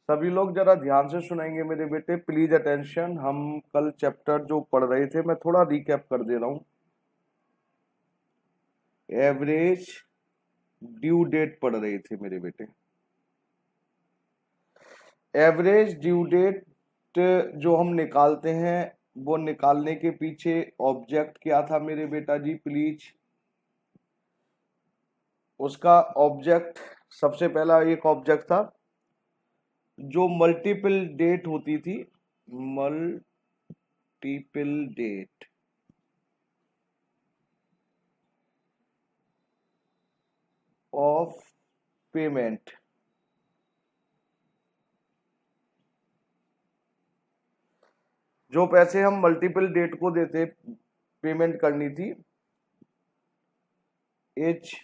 सभी लोग जरा ध्यान से सुनेंगे मेरे बेटे, प्लीज अटेंशन। हम कल चैप्टर जो पढ़ रहे थे, मैं थोड़ा रिकैप कर दे रहा हूं। एवरेज ड्यू डेट पढ़ रहे थे मेरे बेटे। एवरेज ड्यू डेट जो हम निकालते हैं, वो निकालने के पीछे ऑब्जेक्ट क्या था मेरे बेटा जी, प्लीज। उसका ऑब्जेक्ट, सबसे पहला एक ऑब्जेक्ट था जो मल्टीपल डेट होती थी, मल्टीपल डेट ऑफ पेमेंट। जो पैसे हम मल्टीपल डेट को देते, पेमेंट करनी थी, is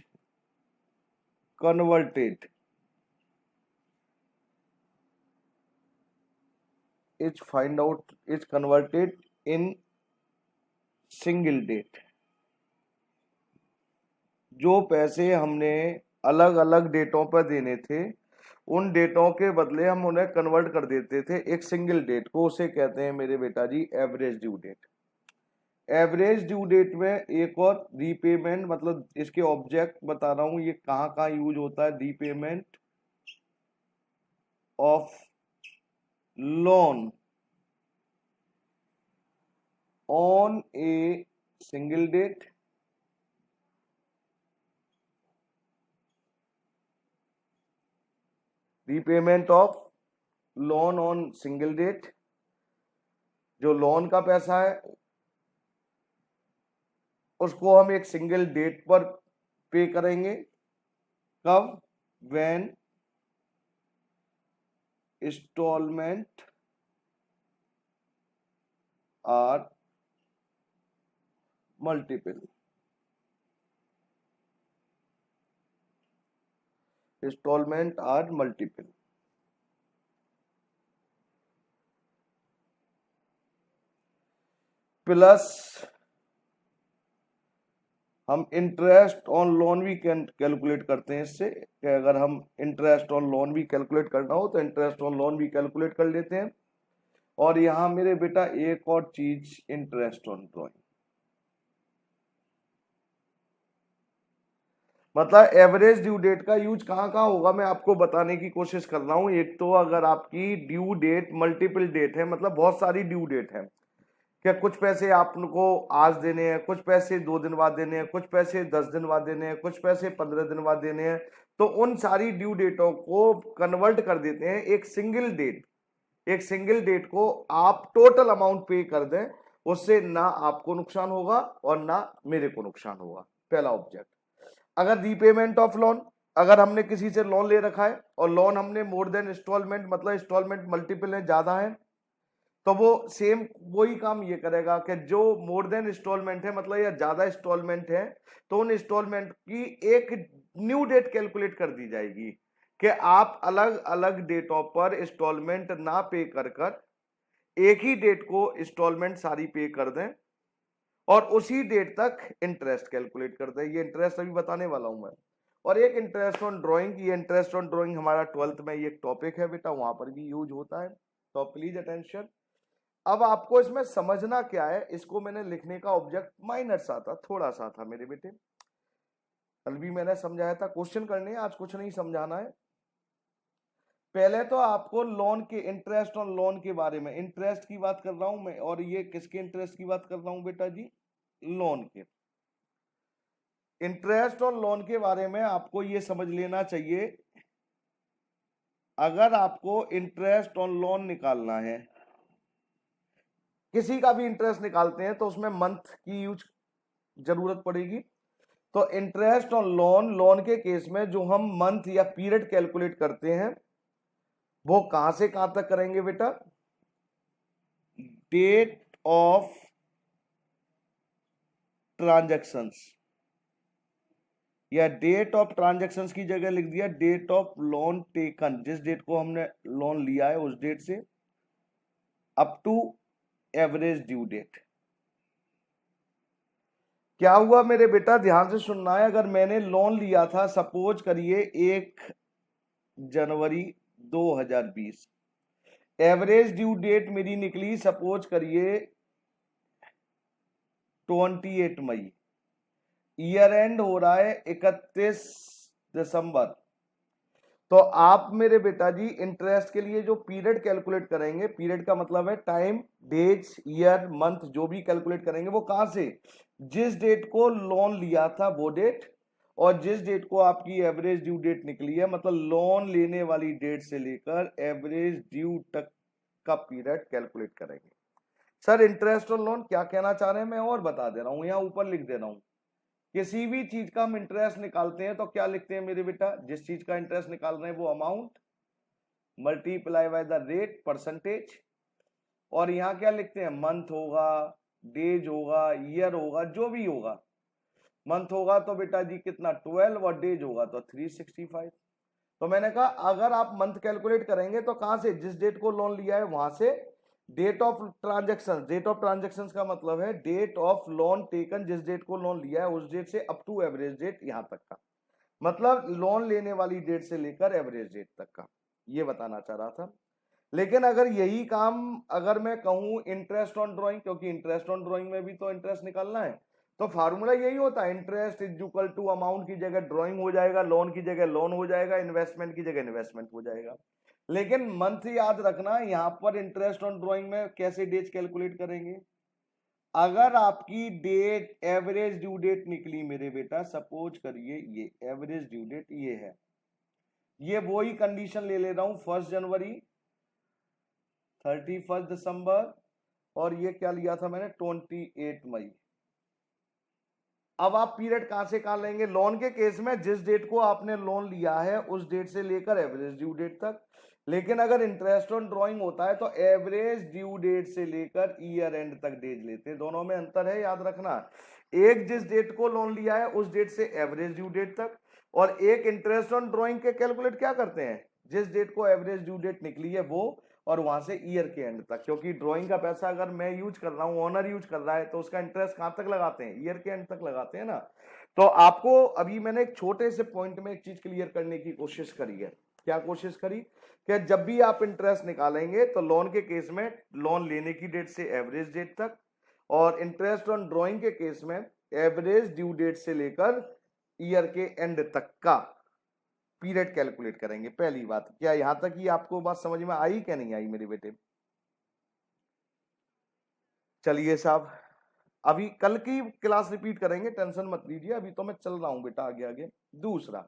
converted, is find out, is converted in single date. जो पैसे हमने अलग अलग डेटों पर देने थे, उन डेटों के बदले हम उन्हें कन्वर्ट कर देते थे एक सिंगल डेट को, उसे कहते हैं मेरे बेटा जी average due date. Average due date में एक और रीपेमेंट, मतलब इसके ऑब्जेक्ट बता रहा हूं, ये कहां कहां यूज होता है। Repayment of loan on a single date, repayment of loan on single date. जो लोन का पैसा है उसको हम एक सिंगल डेट पर पे करेंगे। कब? When instalment are multiple. Instalment are multiple. Plus हम इंटरेस्ट ऑन लोन भी कैलकुलेट करते हैं इससे, कि अगर हम इंटरेस्ट ऑन लोन भी कैलकुलेट करना हो तो इंटरेस्ट ऑन लोन भी कैलकुलेट कर लेते हैं। और यहां मेरे बेटा एक और चीज, इंटरेस्ट ऑन ड्रॉइंग। मतलब एवरेज ड्यू डेट का यूज कहां कहां होगा, मैं आपको बताने की कोशिश कर रहा हूं। एक तो अगर आपकी ड्यू डेट मल्टीपल डेट है, मतलब बहुत सारी ड्यू डेट है, क्या कुछ पैसे आपको आज देने हैं, कुछ पैसे 2 दिन बाद देने हैं, कुछ पैसे 10 दिन बाद देने हैं, कुछ पैसे 15 दिन बाद देने हैं, तो उन सारी ड्यू डेटों को कन्वर्ट कर देते हैं एक सिंगल डेट। एक सिंगल डेट को आप टोटल अमाउंट पे कर दें, उससे ना आपको नुकसान होगा और ना मेरे को नुकसान होगा। पहला ऑब्जेक्ट। अगर रीपेमेंट ऑफ लोन, अगर हमने किसी से लोन ले रखा है और लोन हमने मोर देन इंस्टॉलमेंट, मतलब इंस्टॉलमेंट मल्टीपल है, ज्यादा है, तो वो सेम वही काम ये करेगा कि जो मोर देन इंस्टॉलमेंट है, मतलब या ज्यादा इंस्टॉलमेंट है, तो उन इंस्टॉलमेंट की एक न्यू डेट कैलकुलेट कर दी जाएगी कि आप अलग अलग डेटों पर इंस्टॉलमेंट ना पे कर कर एक ही डेट को इंस्टॉलमेंट सारी पे कर दें और उसी डेट तक इंटरेस्ट कैलकुलेट कर दें। ये इंटरेस्ट अभी बताने वाला हूं मैं। और एक इंटरेस्ट ऑन ड्राइंग, ये इंटरेस्ट ऑन ड्राइंग हमारा 12th में ये एक टॉपिक है बेटा, वहां पर भी यूज होता है, तो प्लीज अटेंशन। अब आपको इसमें समझना क्या है, इसको मैंने लिखने का ऑब्जेक्ट माइनर सा था, थोड़ा सा था मेरे बेटे। कल भी मैंने समझाया था, क्वेश्चन करने हैं, आज कुछ नहीं समझाना है। पहले तो आपको लोन के, इंटरेस्ट ऑन लोन के बारे में, इंटरेस्ट की बात कर रहा हूं मैं, और ये किसके इंटरेस्ट की बात कर रहा हूं बेटा जी, लोन के। इंटरेस्ट ऑन लोन के बारे में आपको ये समझ लेना चाहिए, अगर आपको इंटरेस्ट ऑन लोन निकालना है, किसी का भी इंटरेस्ट निकालते हैं तो उसमें मंथ की यूज जरूरत पड़ेगी। तो इंटरेस्ट ऑन लोन, लोन के केस में जो हम मंथ या पीरियड कैलकुलेट करते हैं, वो कहां से कहां तक करेंगे बेटा, डेट ऑफ ट्रांजैक्शंस, या डेट ऑफ ट्रांजैक्शंस की जगह लिख दिया डेट ऑफ लोन टेकन, जिस डेट को हमने लोन लिया है उस डेट से up to average due date. क्या हुआ मेरे बेटा, ध्यान से सुनना है। अगर मैंने लोन लिया था, सपोज करिए 1 जनवरी 2020। एवरेज ड्यू डेट मेरी निकली सपोज करिए 28 मई। ईयर एंड हो रहा है 31 दिसंबर। तो आप मेरे बेटा जी इंटरेस्ट के लिए जो पीरियड कैलकुलेट करेंगे, पीरियड का मतलब है टाइम, डेज, ईयर, मंथ, जो भी कैलकुलेट करेंगे वो कहां से, जिस डेट को लोन लिया था वो डेट, और जिस डेट को आपकी एवरेज ड्यू डेट निकली है, मतलब लोन लेने वाली डेट से लेकर एवरेज ड्यू तक का पीरियड कैलकुलेट करेंगे। सर इंटरेस्ट और लोन क्या कहना चाह रहे हैं मैं और बता दे रहा हूं, यहां ऊपर लिख दे रहा हूं। किसी भी चीज का हम इंटरेस्ट निकालते हैं तो क्या लिखते हैं मेरे बेटा, जिस चीज का इंटरेस्ट निकाल रहे हैं वो amount multiply by the rate percentage, और यहां क्या लिखते हैं, मंथ होगा, डेज होगा, ईयर होगा, जो भी होगा। मंथ होगा तो बेटा जी कितना 12, और डेज होगा तो 365। तो मैंने कहा अगर आप मंथ कैलकुलेट करेंगे तो कहां से, जिस डेट को लोन लिया है वहां से, date of transaction, date of transaction का मतलब है डेट ऑफ लोन टेकन, जिस डेट को लोन लिया है उस डेट से अप टू एवरेज डेट, यहां तक का मतलब लोन लेने वाली डेट से लेकर एवरेज डेट तक का, ये बताना चाह रहा था। लेकिन अगर यही काम अगर मैं कहूं इंटरेस्ट ऑन ड्राइंग, क्योंकि इंटरेस्ट ऑन ड्राइंग में भी तो इंटरेस्ट निकालना है, तो फार्मूला यही होता है, interest is equal to amount की जगह ड्राइंग हो जाएगा, लोन की जगह लोन हो जाएगा, इन्वेस्टमेंट की जगह इन्वेस्टमेंट हो जाएगा। लेकिन मंथ याद रखना, यहां पर इंटरेस्ट ऑन ड्राइंग में कैसे डेट कैलकुलेट करेंगे, अगर आपकी डेट एवरेज ड्यू डेट निकली मेरे बेटा, सपोज करिए ये एवरेज ड्यू डेट ये है, ये वो ही कंडीशन ले ले रहा हूं 1 जनवरी, 31 दिसंबर, और ये क्या लिया था मैंने 28 मई। अब आप पीरियड कहां से कहां लेंगे, लोन के केस में जिस डेट को आपने लोन लिया है उस डेट से लेकर एवरेज ड्यू डेट तक। लेकिन अगर इंटरेस्ट ऑन ड्राइंग होता है तो एवरेज ड्यू डेट से लेकर ईयर एंड तक डेट लेते हैं, दोनों में अंतर है याद रखना। एक जिस डेट को लोन लिया है उस डेट से एवरेज ड्यू डेट तक, और एक इंटरेस्ट ऑन ड्राइंग के कैलकुलेट क्या करते हैं, जिस डेट को एवरेज ड्यू डेट निकली है वो, और वहां से ईयर के एंड तक, क्योंकि ड्राइंग का पैसा अगर मैं यूज कर रहा हूं, ओनर यूज कर रहा है, तो उसका इंटरेस्ट कहां तक लगाते हैं, ईयर के एंड तक लगाते हैं ना। तो आपको अभी मैंने एक छोटे से पॉइंट में एक चीज क्लियर करने की कोशिश करी है। क्या कोशिश करी, कि जब भी आप इंटरेस्ट निकालेंगे तो लोन के केस में लोन लेने की डेट से एवरेज डेट तक, और इंटरेस्ट ऑन ड्राइंग के केस में एवरेज ड्यू डेट से लेकर ईयर के एंड तक का पीरियड कैलकुलेट करेंगे। पहली बात, क्या यहां तक ही आपको बात समझ में आई क्या नहीं आई मेरे बेटे। चलिए साहब, अभी कल की क्लास रिपीट करेंगे, टेंशन मत लीजिए, अभी तो मैं चल रहा हूं बेटा आगे आगे। दूसरा,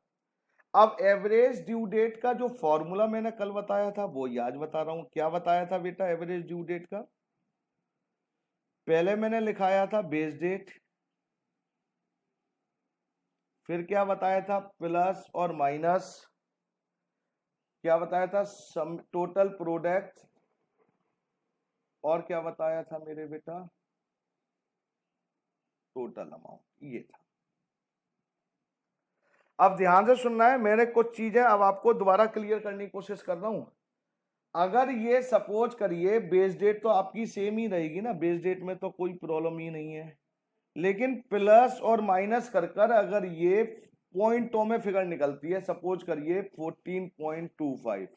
अब एवरेज ड्यू डेट का जो फॉर्मूला मैंने कल बताया था वो आज बता रहा हूं। क्या बताया था बेटा एवरेज ड्यू डेट का, पहले मैंने लिखाया था बेस डेट, फिर क्या बताया था प्लस और माइनस, क्या बताया था सम टोटल प्रोडक्ट, और क्या बताया था मेरे बेटा टोटल अमाउंट, ये था। अब ध्यान से सुनना है, मैंने कुछ चीजें अब आपको दोबारा क्लियर करने की कोशिश कर रहा हूं। अगर ये सपोज करिए बेस डेट तो आपकी सेम ही रहेगी ना, बेस डेट में तो कोई प्रॉब्लम ही नहीं है, लेकिन प्लस और माइनस कर कर अगर ये पॉइंटों में फिगर निकलती है, सपोज करिए 14.25,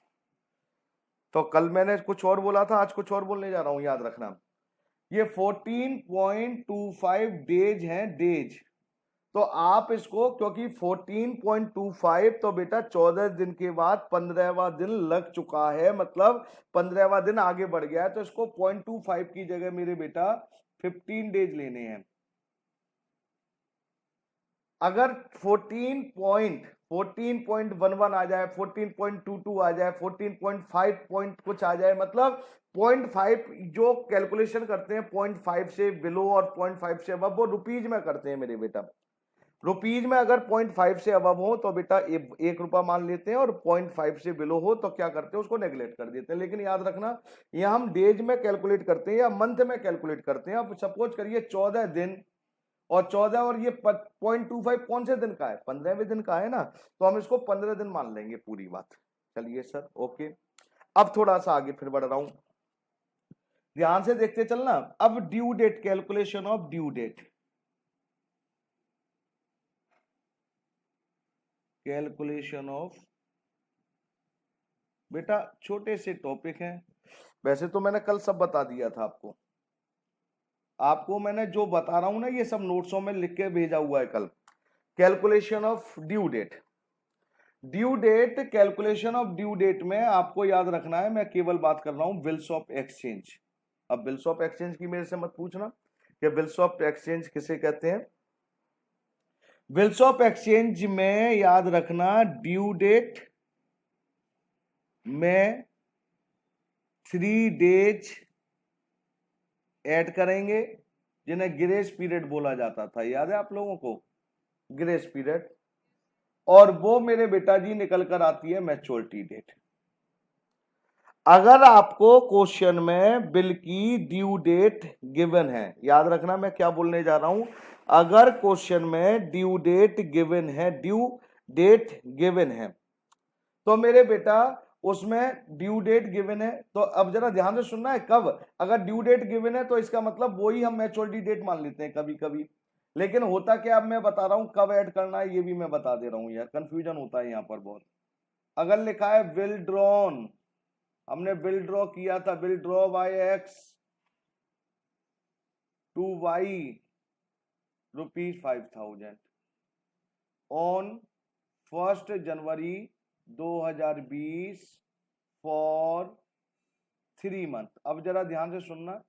तो कल मैंने कुछ और बोला था, आज कुछ और बोलने जा रहा हूं, याद रखना। ये 14.25 डेज हैं, डेज। तो आप इसको, क्योंकि 14.25 तो बेटा 14 दिन के बाद 15वां दिन लग चुका है, मतलब 15वां दिन आगे बढ़ गया है, तो इसको 0.25 की जगह मेरे बेटा 15 डेज लेने हैं। अगर 14.11 आ जाए, 14.22 आ जाए, 14.5 पॉइंट कुछ आ जाए, मतलब 0.5 जो कैलकुलेशन करते हैं 0.5 से बिलो और 0.5 से अबव, वो रुपीज में करते हैं मेरे बेटा। रुपीज में अगर 0.5 से अबव हो तो बेटा 1 रुपया मान लेते हैं, और 0.5 से बिलो हो तो क्या करते हैं, उसको नेग्लेक्ट कर देते हैं। लेकिन याद रखना, यह हम डेज में कैलकुलेट करते हैं या मंथ में कैलकुलेट करते हैं। अब सपोज करिए 14 दिन, और 14 और ये 0.25 कौन से दिन का है, 15वें दिन का है ना, तो हम इसको 15 दिन मान लेंगे पूरी बात। चलिए सर ओके। अब थोड़ा सा आगे फिर बढ़ रहा हूं, ध्यान से देखते चलना। अब due date, calculation of due date, calculation of बेटा छोटे से टॉपिक हैं, वैसे तो मैंने कल सब बता दिया था आपको। आपको मैंने जो बता रहा हूं ना ये सब नोट्सों में लिख के भेजा हुआ है कल। Calculation of due date, due date, calculation of due date में आपको याद रखना है, मैं केवल बात कर रहा हूं बिल्स ऑफ एक्सचेंज। अब बिल्स ऑफ एक्सचेंज की मेरे से मत पूछना कि बिल्स ऑफ एक्सचेंज किसे कहते हैं। बिल्स ऑफ एक्सचेंज में याद रखना ड्यू डेट में 3 डेज ऐड करेंगे जिन्हें ग्रेस पीरियड बोला जाता था, याद है आप लोगों को, ग्रेस पीरियड, और वो मेरे बेटा जी निकल कर आती है मैच्योरिटी डेट। अगर आपको क्वेश्चन में बिल की ड्यू डेट गिवन है, याद रखना मैं क्या बोलने जा रहा हूं, अगर क्वेश्चन में ड्यू डेट गिवन है, ड्यू डेट गिवन है, तो मेरे बेटा उसमें ड्यू डेट गिवन है, तो अब जरा ध्यान से सुनना है, कब, अगर ड्यू डेट गिवन है तो इसका मतलब वही हम मैच्योरिटी डेट मान लेते हैं कभी कभी, लेकिन होता क्या, अब मैं बता रहा हूं कब ऐड करना है, ये भी मैं बता दे रहा हूं यार, कंफ्यूजन होता है यहां पर बहुत। अगर लिखा है बिल ड्रॉन, हमने बिल ड्रॉ किया था, bill draw by X to Y ₹5,000 on 1 January 2020 for 3 month. अब जरा ध्यान से सुनना,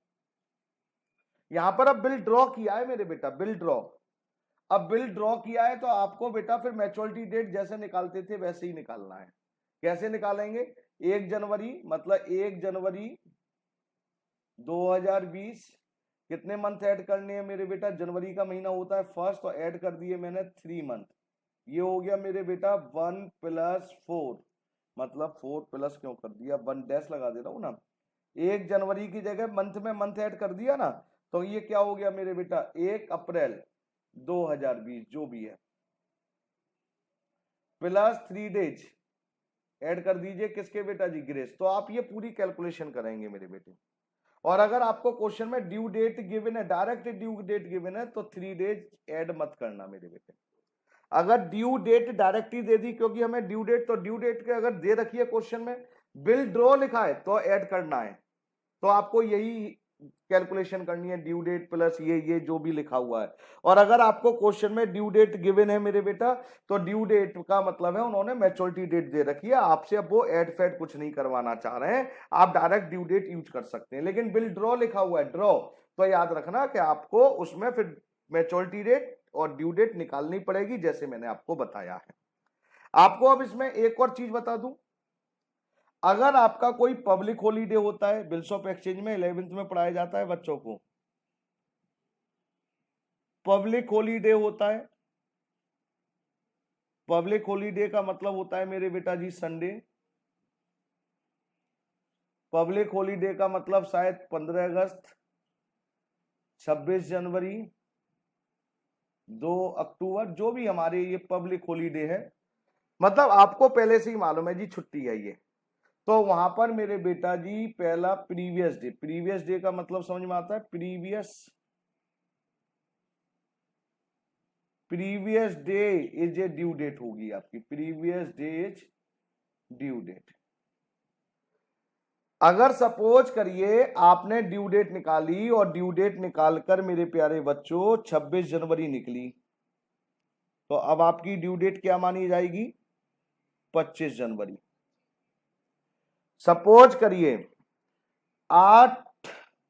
यहां पर अब बिल ड्रॉ किया है मेरे बेटा, बिल ड्रॉ, अब बिल ड्रॉ किया है तो आपको बेटा फिर मैच्योरिटी डेट जैसे निकालते थे वैसे ही निकालना है। कैसे निकालेंगे, 1 जनवरी मतलब 1 जनवरी 2020, कितने मंथ ऐड करने हैं मेरे बेटा, जनवरी का महीना होता है फर्स्ट, तो ऐड कर दिए मैंने 3 मंथ, ये हो गया मेरे बेटा 1 + 4, मतलब 4 प्लस क्यों कर दिया, 1 डैश लगा दे रहा हूं ना, 1 जनवरी की जगह मंथ में मंथ ऐड कर दिया ना, तो ये क्या हो गया मेरे बेटा 1 अप्रैल 2020 जो भी है, प्लस 3 डेज ऐड कर दीजिए किसके बेटा जी, ग्रेस। तो आप ये पूरी कैलकुलेशन करेंगे मेरे बेटे, और अगर आपको क्वेश्चन में ड्यू डेट गिवन है, डायरेक्ट ड्यू डेट गिवन है, तो 3 डेज ऐड मत करना मेरे बेटे। अगर ड्यू डेट डायरेक्ट ही दे दी, क्योंकि हमें ड्यू डेट, तो ड्यू डेट के अगर दे रखी है क्वेश्चन में, बिल ड्रॉ लिखा है तो ऐड करना है, तो आपको यही कैलकुलेशन करनी है, ड्यू डेट प्लस ये जो भी लिखा हुआ है। और अगर आपको क्वेश्चन में ड्यू डेट गिवन है मेरे बेटा, तो ड्यू डेट का मतलब है उन्होंने मैच्योरिटी डेट दे रखी है आपसे, अब वो ऐड फैड कुछ नहीं करवाना चाह रहे हैं, आप डायरेक्ट ड्यू डेट यूज कर सकते हैं। लेकिन बिल ड्रॉ लिखा हुआ है, ड्रॉ, तो याद रखना कि आपको उसमें फिर मैच्योरिटी डेट और ड्यू डेट निकालनी पड़ेगी जैसे मैंने आपको बताया है। आपको अब इसमें एक और चीज बता दूं, अगर आपका कोई पब्लिक हॉलीडे होता है, बिल्स ऑफ एक्सचेंज में 11th में पढ़ाया जाता है बच्चों को, पब्लिक हॉलीडे होता है, पब्लिक हॉलीडे का मतलब होता है मेरे बेटा जी संडे, पब्लिक हॉलीडे का मतलब शायद 15 अगस्त, 26 जनवरी, 2 अक्टूबर, जो भी हमारे ये पब्लिक हॉलीडे है, मतलब आपको पहले से ही मालूम है जी छुट्टी है ये, तो वहां पर मेरे बेटा जी पहला प्रीवियस डे, प्रीवियस डे का मतलब समझ में आता है, previous day is a due date होगी आपकी, previous day is due date. अगर सपोज करिए आपने ड्यू डेट निकाली और ड्यू डेट निकालकर मेरे प्यारे बच्चों 26 जनवरी निकली, तो अब आपकी ड्यू डेट क्या मानी जाएगी, 25 जनवरी। सपोज करिए 8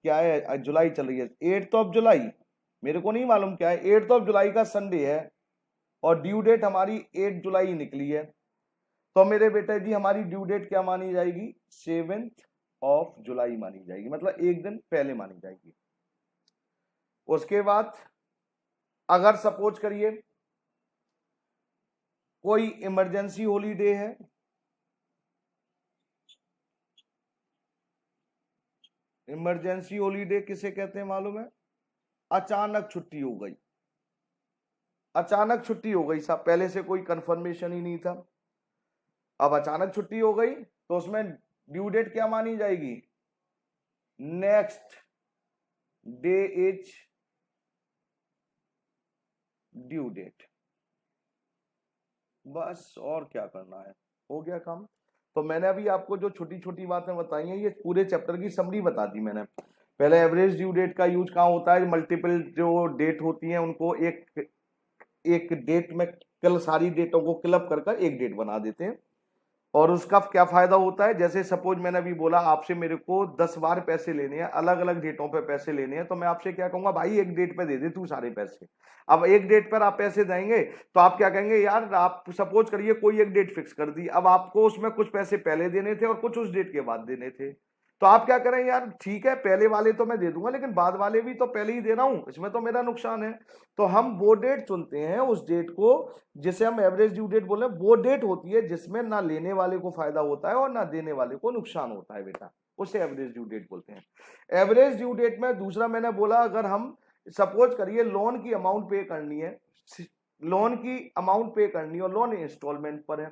क्या है, जुलाई चल रही है, 8th ऑफ जुलाई, मेरे को नहीं मालूम क्या है, 8th ऑफ जुलाई का संडे है और ड्यू डेट हमारी 8 जुलाई निकली है, तो मेरे बेटे जी हमारी ड्यू डेट क्या मानी जाएगी, 7th ऑफ जुलाई मानी जाएगी, मतलब एक दिन पहले मानी जाएगी। उसके बाद अगर सपोज करिए कोई इमरजेंसी हॉलीडे है, इमरजेंसी हॉलीडे किसे कहते हैं मालूम है, अचानक छुट्टी हो गई, अचानक छुट्टी हो गई साहब, पहले से कोई कंफर्मेशन ही नहीं था, अब अचानक छुट्टी हो गई तो उसमें ड्यू डेट क्या मानी जाएगी, next day is due date, बस और क्या करना है, हो गया काम। तो मैंने अभी आपको जो छोटी छोटी बातें बताई हैं ये पूरे चैप्टर की समरी बता दी मैंने। पहले एवरेज ड्यू डेट का यूज कहाँ होता है, मल्टीपल जो डेट होती है उनको एक डेट में कल सारी डेटों को क्लब कर एक डेट बना देते हैं। और उसका क्या फायदा होता है, जैसे सपोज मैंने अभी बोला आपसे मेरे को 10 बार पैसे लेने हैं, अलग अलग डेटों पे पैसे लेने हैं, तो मैं आपसे क्या कहूंगा, भाई एक डेट पे दे दे तू सारे पैसे। अब एक डेट पर आप पैसे देंगे तो आप क्या कहेंगे, यार आप सपोज करिए कोई एक डेट फिक्स कर दी, अब आपको उसमें कुछ पैसे पहले देने थे और कुछ उस डेट के बाद देने थे, तो आप क्या करें, यार ठीक है पहले वाले तो मैं दे दूंगा लेकिन बाद वाले भी तो पहले ही दे रहा हूं, इसमें तो मेरा नुकसान है। तो हम वो डेट चुनते हैं, उस डेट को जिसे हम एवरेज ड्यू डेट बोले, वो डेट होती है जिसमें ना लेने वाले को फायदा होता है और ना देने वाले को नुकसान होता है बेटा, उसे एवरेज ड्यू डेट बोलते हैं। एवरेज ड्यू डेट में दूसरा मैंने बोला, अगर हम सपोज करिए लोन की अमाउंट पे करनी है, लोन की अमाउंट पे करनी है और लोन इंस्टॉलमेंट पर है,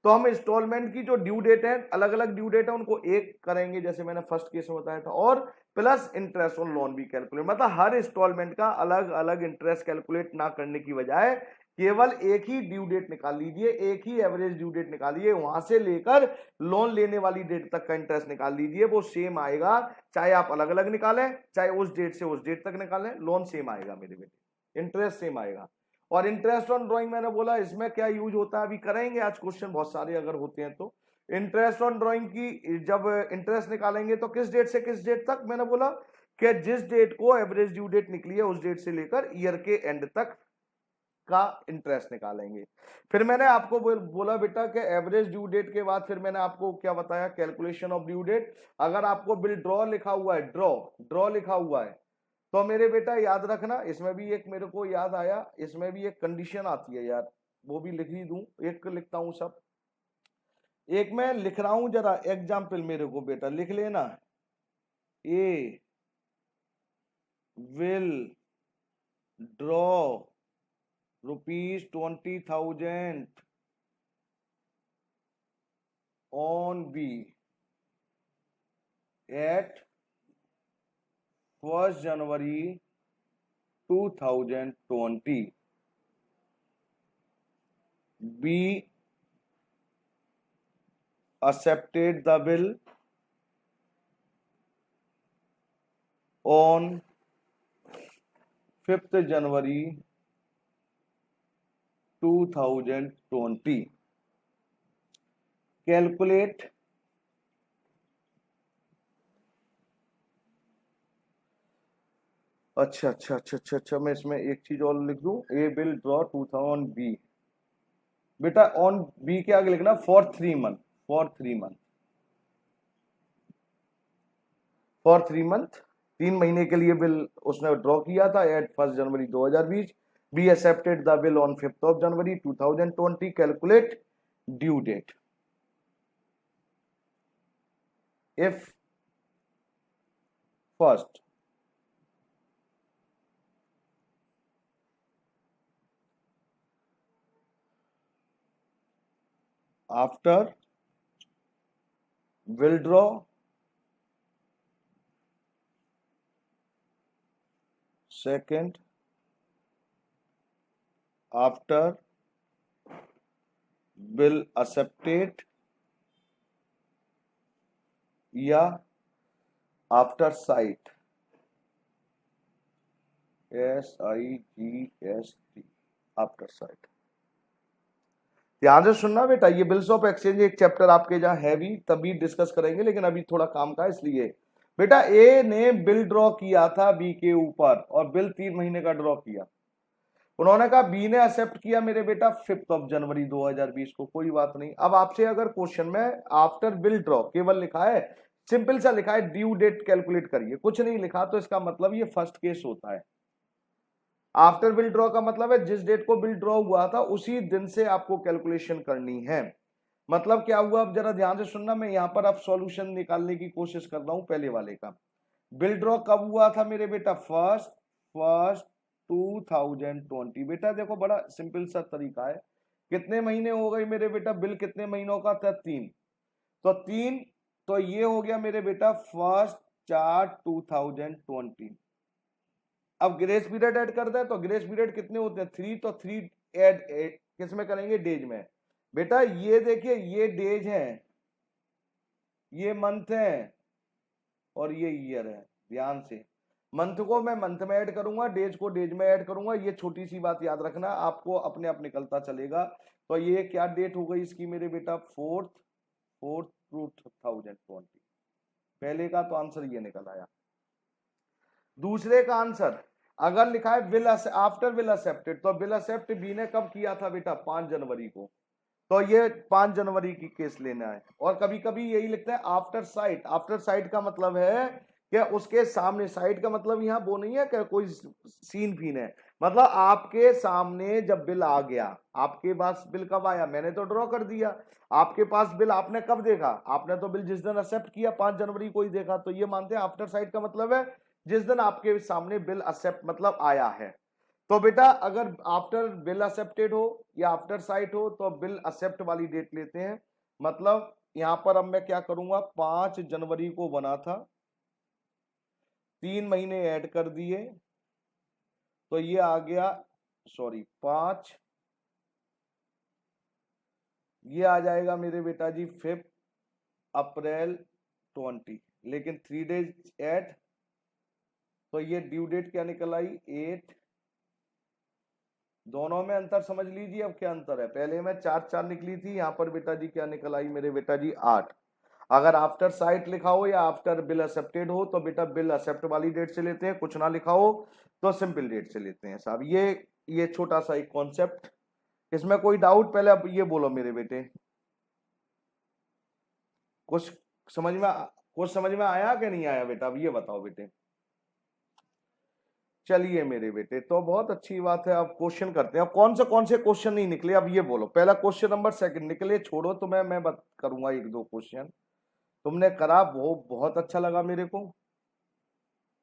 तो हम इंस्टॉलमेंट की जो ड्यू डेट है, अलग अलग ड्यू डेट है, उनको एक करेंगे जैसे मैंने फर्स्ट केस में बताया था, और प्लस इंटरेस्ट ऑन लोन भी कैलकुलेट, मतलब हर इंस्टॉलमेंट का अलग अलग इंटरेस्ट कैलकुलेट ना करने की बजाय केवल एक ही ड्यू डेट निकाल लीजिए, एक ही एवरेज ड्यू डेट निकालिए, वहां से लेकर लोन लेने वाली डेट तक का इंटरेस्ट निकाल लीजिए, वो सेम आएगा, चाहे आप अलग अलग निकालें चाहे उस डेट से उस डेट तक निकालें, लोन सेम आएगा मेरे बेटे, इंटरेस्ट सेम आएगा। और इंटरेस्ट ऑन ड्राइंग मैंने बोला इसमें क्या यूज होता है, अभी करेंगे आज क्वेश्चन बहुत सारे अगर होते हैं तो। इंटरेस्ट ऑन ड्राइंग की जब इंटरेस्ट निकालेंगे तो किस डेट से किस डेट तक, मैंने बोला कि जिस डेट को एवरेज ड्यू डेट निकली है उस डेट से लेकर ईयर के एंड तक का इंटरेस्ट निकालेंगे। फिर मैंने आपको बोला बेटा कि एवरेज ड्यू डेट के बाद फिर मैंने आपको क्या बताया, कैलकुलेशन ऑफ ड्यू डेट। अगर आपको बिल ड्रॉ लिखा हुआ है, ड्रॉ लिखा हुआ है, तो मेरे बेटा याद रखना, इसमें भी एक मेरे को याद आया, इसमें भी एक कंडीशन आती है यार, वो भी लिख ही दूं, एक लिखता हूं सब, एक मैं लिख रहा हूं जरा एग्जाम्पल मेरे को बेटा लिख लेना। ए will draw ₹20,000 on B at 1st January 2020. B accepted the bill on 5th January 2020. Calculate अच्छा, मैं इसमें एक चीज और लिख दूं, ए बिल ड्रॉ 2000 बी, बेटा ऑन बी के आगे लिखना फॉर 3 मंथ, फॉर 3 मंथ 3 महीने के लिए बिल उसने ड्रॉ किया था at 1 January 2020। B accepted the bill on 5 January 2020। Calculate due date. If first after withdraw second after bill accepted या after sight, SIGST, after sight. ध्यान से सुनना बेटा, ये बिल्स ऑफ एक्सचेंज एक चैप्टर आपके जहां है भी, तभी डिस्कस करेंगे, लेकिन अभी थोड़ा काम का इसलिए। बेटा ए ने बिल ड्रॉ किया था बी के ऊपर और बिल 3 महीने का ड्रॉ किया, उन्होंने कहा बी ने एक्सेप्ट किया मेरे बेटा 5 जनवरी 2020 को, कोई बात नहीं। अब आपसे अगर क्वेश्चन में आफ्टर बिल ड्रॉ केवल लिखा है, सिंपल सा लिखा है ड्यू डेट कैलकुलेट करिए, कुछ नहीं लिखा, तो इसका मतलब ये फर्स्ट केस होता है। आफ्टर बिल ड्रॉ का मतलब है जिस डेट को बिल ड्रॉ हुआ था उसी दिन से आपको कैलकुलेशन करनी है। मतलब क्या हुआ, अब जरा ध्यान से सुनना, मैं यहां पर अब सॉल्यूशन निकालने की कोशिश कर रहा हूं पहले वाले का। बिल ड्रॉ कब हुआ था मेरे बेटा, फर्स्ट 2020। बेटा देखो बड़ा सिंपल सा तरीका है, कितने महीने हो गए मेरे बेटा, बिल कितने महीनों का था, 3, तो 3, तो ये हो गया मेरे बेटा 1/4/2020। अब ग्रेस पीरियड ऐड करते हैं, तो ग्रेस पीरियड कितने होते हैं, 3, तो 3 ऐड किस में करेंगे, डेज में। बेटा ये देखिए ये डेज है, ये मंथ है और ये ईयर है। ध्यान से, मंथ को मैं मंथ में ऐड करूंगा, डेज को डेज में ऐड करूंगा। ये छोटी सी बात याद रखना, आपको अपने आप निकलता चलेगा। तो ये क्या डेट हो गई इसकी मेरे बेटा, 4/4/2020। पहले का तो आंसर ये निकल आया। दूसरे का आंसर अगर लिखा है विल आफ्टर विल एक्सेप्टेड, तो विल एक्सेप्ट बी ने कब किया था बेटा, 5 जनवरी को। तो ये 5 जनवरी की केस लेना है। और कभी कभी यही लिखते हैं आफ्टर साइट। आफ्टर साइट का मतलब है कि उसके सामने, साइट का मतलब यहाँ वो नहीं है कि कोई सीन फीन है, मतलब आपके सामने जब बिल आ गया। आपके पास बिल कब आया, मैंने तो ड्रॉ कर दिया। आपके पास बिल आपने कब देखा, आपने तो बिल जिस दिन एक्सेप्ट किया 5 जनवरी को ही देखा। तो ये मानते हैं आफ्टर साइट का मतलब है जिस दिन आपके सामने बिल एक्सेप्ट मतलब आया है। तो बेटा अगर आफ्टर बिल एक्सेप्टेड हो या आफ्टर साइट हो तो बिल एक्सेप्ट वाली डेट लेते हैं। मतलब यहां पर अब मैं क्या करूंगा, 5 जनवरी को बना था, 3 महीने ऐड कर दिए, तो ये आ गया, सॉरी 5, ये आ जाएगा मेरे बेटा जी 5 अप्रैल 20, लेकिन 3 डेज ऐड, तो ये ड्यू डेट क्या निकल आई, 8। दोनों में अंतर समझ लीजिए। अब क्या अंतर है, पहले में 4/4 निकली थी, यहाँ पर बेटा जी क्या निकल आई मेरे बेटा जी, 8। अगर आफ्टर साइट लिखा हो या आफ्टर बिल एक्सेप्टेड हो तो बेटा बिल एक्सेप्ट वाली डेट से लेते हैं, कुछ ना लिखा हो तो सिंपल डेट से लेते हैं साहब। ये छोटा सा एक कॉन्सेप्ट, इसमें कोई डाउट, पहले अब ये बोलो मेरे बेटे, कुछ समझ में आया कि नहीं आया बेटा, अब ये बताओ बेटे। चलिए मेरे बेटे, तो बहुत अच्छी बात है। अब क्वेश्चन करते हैं। अब कौन से क्वेश्चन नहीं निकले, अब ये बोलो। पहला क्वेश्चन नंबर, सेकंड निकले, छोड़ो तो मैं बात करूंगा 1-2 क्वेश्चन। तुमने करा वो बहुत अच्छा लगा मेरे को।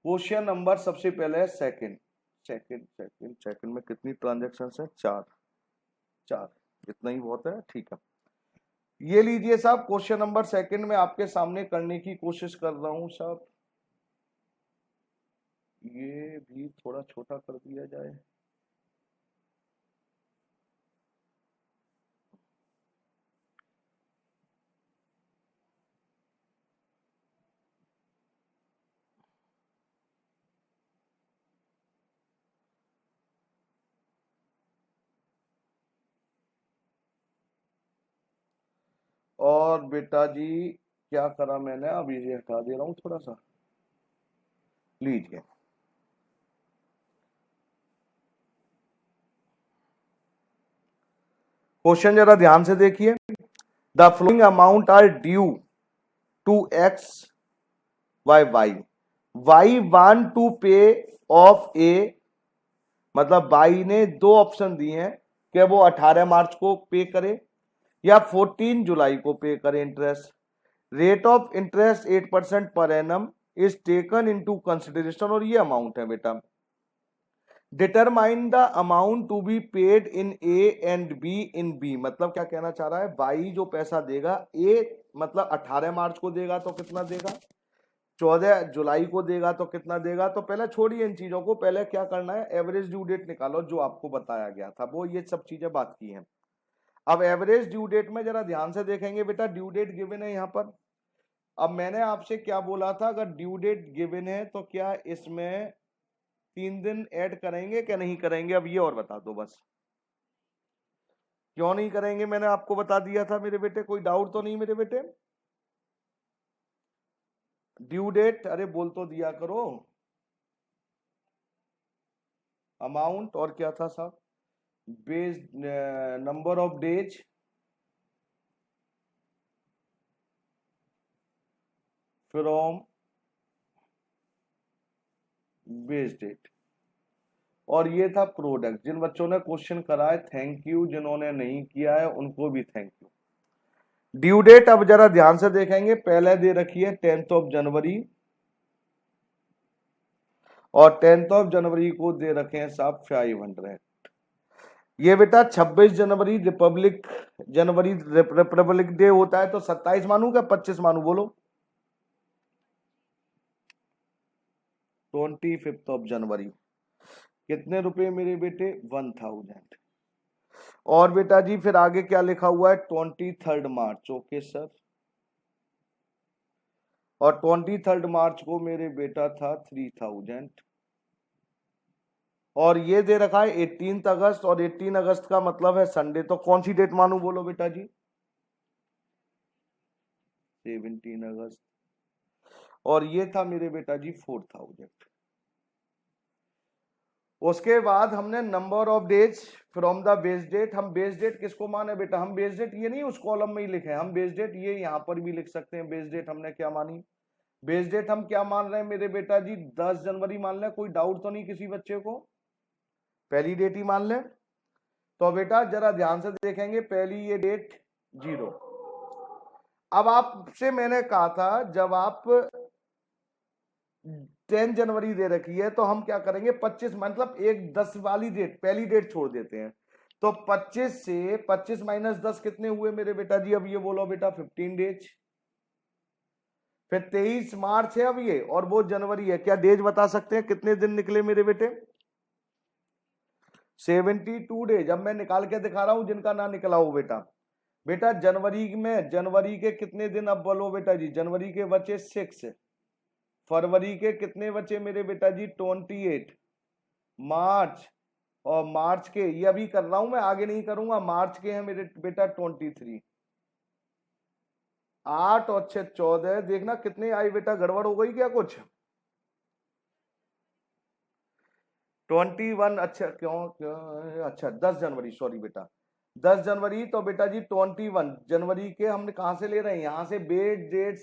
क्वेश्चन नंबर सबसे पहले है सेकंड। सेकंड में कितनी ट्रांजेक्शन है, 4। 4 इतना ही बहुत है, ठीक है। ये लीजिए साहब, क्वेश्चन नंबर सेकंड में आपके सामने करने की कोशिश कर रहा हूं साहब। ये भी थोड़ा छोटा कर दिया जाए। और बेटा जी क्या करा मैंने, अब ये हटा दे रहा हूं थोड़ा सा, लीजिए। क्वेश्चन जरा ध्यान से देखिए। The following amount are due to X Y want to pay off A, मतलब वाई ने 2 ऑप्शन दिए हैं कि वो 18 मार्च को पे करे या 14 जुलाई को पे करे interest. Rate of interest 8% per annum is taken into consideration, और ये अमाउंट है बेटा। Determine the amount to be paid in A and B in B, मतलब क्या कहना चाह रहा है, वाई जो पैसा देगा, ए मतलब 18 मार्च को देगा तो कितना देगा, 14 जुलाई को देगा तो कितना देगा। तो पहले छोड़िए इन चीजों को, पहले क्या करना है, एवरेज ड्यू डेट निकालो जो आपको बताया गया था, वो ये सब चीजें बात की हैं। अब एवरेज ड्यू डेट में जरा ध्यान से देखेंगे बेटा, ड्यू डेट गिवन है यहाँ पर। अब मैंने आपसे क्या बोला था, अगर ड्यू डेट गिवन है तो क्या इसमें 3 दिन ऐड करेंगे क्या नहीं करेंगे, अब ये और बता दो बस। क्यों नहीं करेंगे, मैंने आपको बता दिया था मेरे बेटे, कोई डाउट तो नहीं मेरे बेटे। ड्यू डेट, अरे बोल तो दिया करो। अमाउंट और क्या था साहब, base number of days from base date, और ये था प्रोडक्ट। जिन बच्चों ने क्वेश्चन करा है थैंक यू, जिन्होंने नहीं किया है उनको भी थैंक यू। ड्यू डेट अब जरा ध्यान से देखेंगे, पहले दे रखी है 10 जनवरी, और 10 जनवरी को दे रखे हैं साहब 500। ये बेटा 26 जनवरी रिपब्लिक डे होता है, तो 27 मानू क्या 25 मानू, बोलो। 25 जनवरी कितने रुपए मेरे बेटे, 1000। और बेटा जी फिर आगे क्या लिखा हुआ है, 23 मार्च। ओके सर, और 23 मार्च को मेरे बेटा था 3000, और ये दे रखा है 18 अगस्त, और 18 अगस्त का मतलब है संडे, तो कौन सी डेट मानू बोलो बेटा जी? 17 अगस्त। और ये था मेरे बेटा जी 4000। उसके बाद हमने number of days from the base date, हम बेस डेट किसको माने बेटा? हम बेस डेट ये नहीं उस कॉलम में ही लिखे, हम बेस डेट ये यहां पर भी लिख सकते हैं। बेस डेट हमने क्या मानी? बेस डेट हम क्या मान रहे हैं मेरे बेटा जी? 10 जनवरी मान लें, कोई डाउट तो नहीं किसी बच्चे को? पहली डेट ही मान लें। तो बेटा जरा ध्यान से देखेंगे, पहली ये डेट 0। अब आपसे मैंने कहा था जब आप 10 जनवरी दे रखी है तो हम क्या करेंगे, 25 मतलब एक 10 वाली डेट, पहली डेट छोड़ देते हैं। तो 25 से 25 माइनस 10 कितने हुए मेरे बेटा जी? अब ये बोलो बेटा 15 डेज। फिर 23 मार्च है अब ये, और वो जनवरी है। क्या डेज बता सकते हैं कितने दिन निकले मेरे बेटे? 72 डेज। अब मैं निकाल के दिखा रहा हूं जिनका ना निकला हो बेटा। बेटा जनवरी में, जनवरी के कितने दिन अब बोलो बेटा जी? जनवरी के बचे 6, फरवरी के कितने बचे मेरे बेटा जी? 28, मार्च, और मार्च के ये अभी कर रहा हूं मैं, आगे नहीं करूंगा। मार्च के हैं मेरे बेटा 23, 8 और 6 14। देखना कितने आई बेटा, गड़बड़ हो गई क्या कुछ? 21, अच्छा क्यों क्यों, अच्छा 10 जनवरी, सॉरी बेटा 10 जनवरी। तो बेटा जी 21 जनवरी के हमने कहां से ले रहे हैं? यहां से, बेस डेट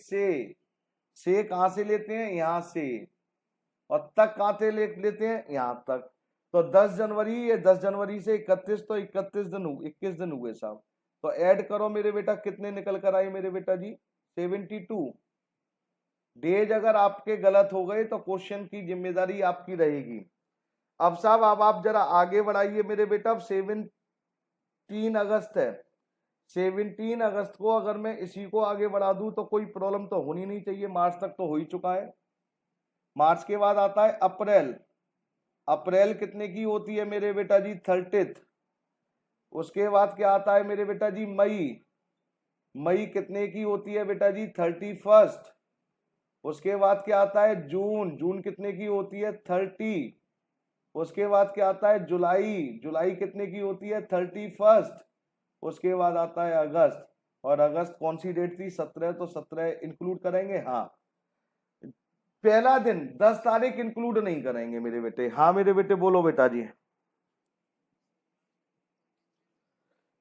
से कहां से लेते हैं? यहां से। और तक कहां से लेते हैं? यहां तक। तो 10 जनवरी, ये 10 जनवरी से 31, तो 31 दिन, 21 दिन हुए साहब। तो ऐड करो मेरे बेटा, कितने निकल कर आए मेरे बेटा जी? 72 डेज। अगर आपके गलत हो गए तो क्वेश्चन की जिम्मेदारी आपकी रहेगी। अब साहब अब आप जरा आगे बढ़ाइए मेरे बेटा। अब 17 अगस्त है, 17 अगस्त को अगर मैं इसी को आगे बढ़ा दूं तो कोई प्रॉब्लम तो होनी नहीं चाहिए। मार्च तक तो हो ही चुका है। मार्च के बाद आता है अप्रैल। अप्रैल कितने की होती है मेरे बेटा जी? 30। उसके बाद क्या आता है मेरे बेटा जी? मई। मई कितने की होती है बेटा जी? 31। उसके बाद क्या आता है? जून। जून कितने की होती है? 30। उसके बाद क्या आता है? जुलाई। जुलाई कितने की होती है? 31। उसके बाद आता है अगस्त। और अगस्त कौन सी डेट थी? 17। तो 17 इंक्लूड करेंगे? हाँ। पहला दिन 10 तारीख इंक्लूड नहीं करेंगे मेरे बेटे। हाँ मेरे बेटे बोलो बेटा जी।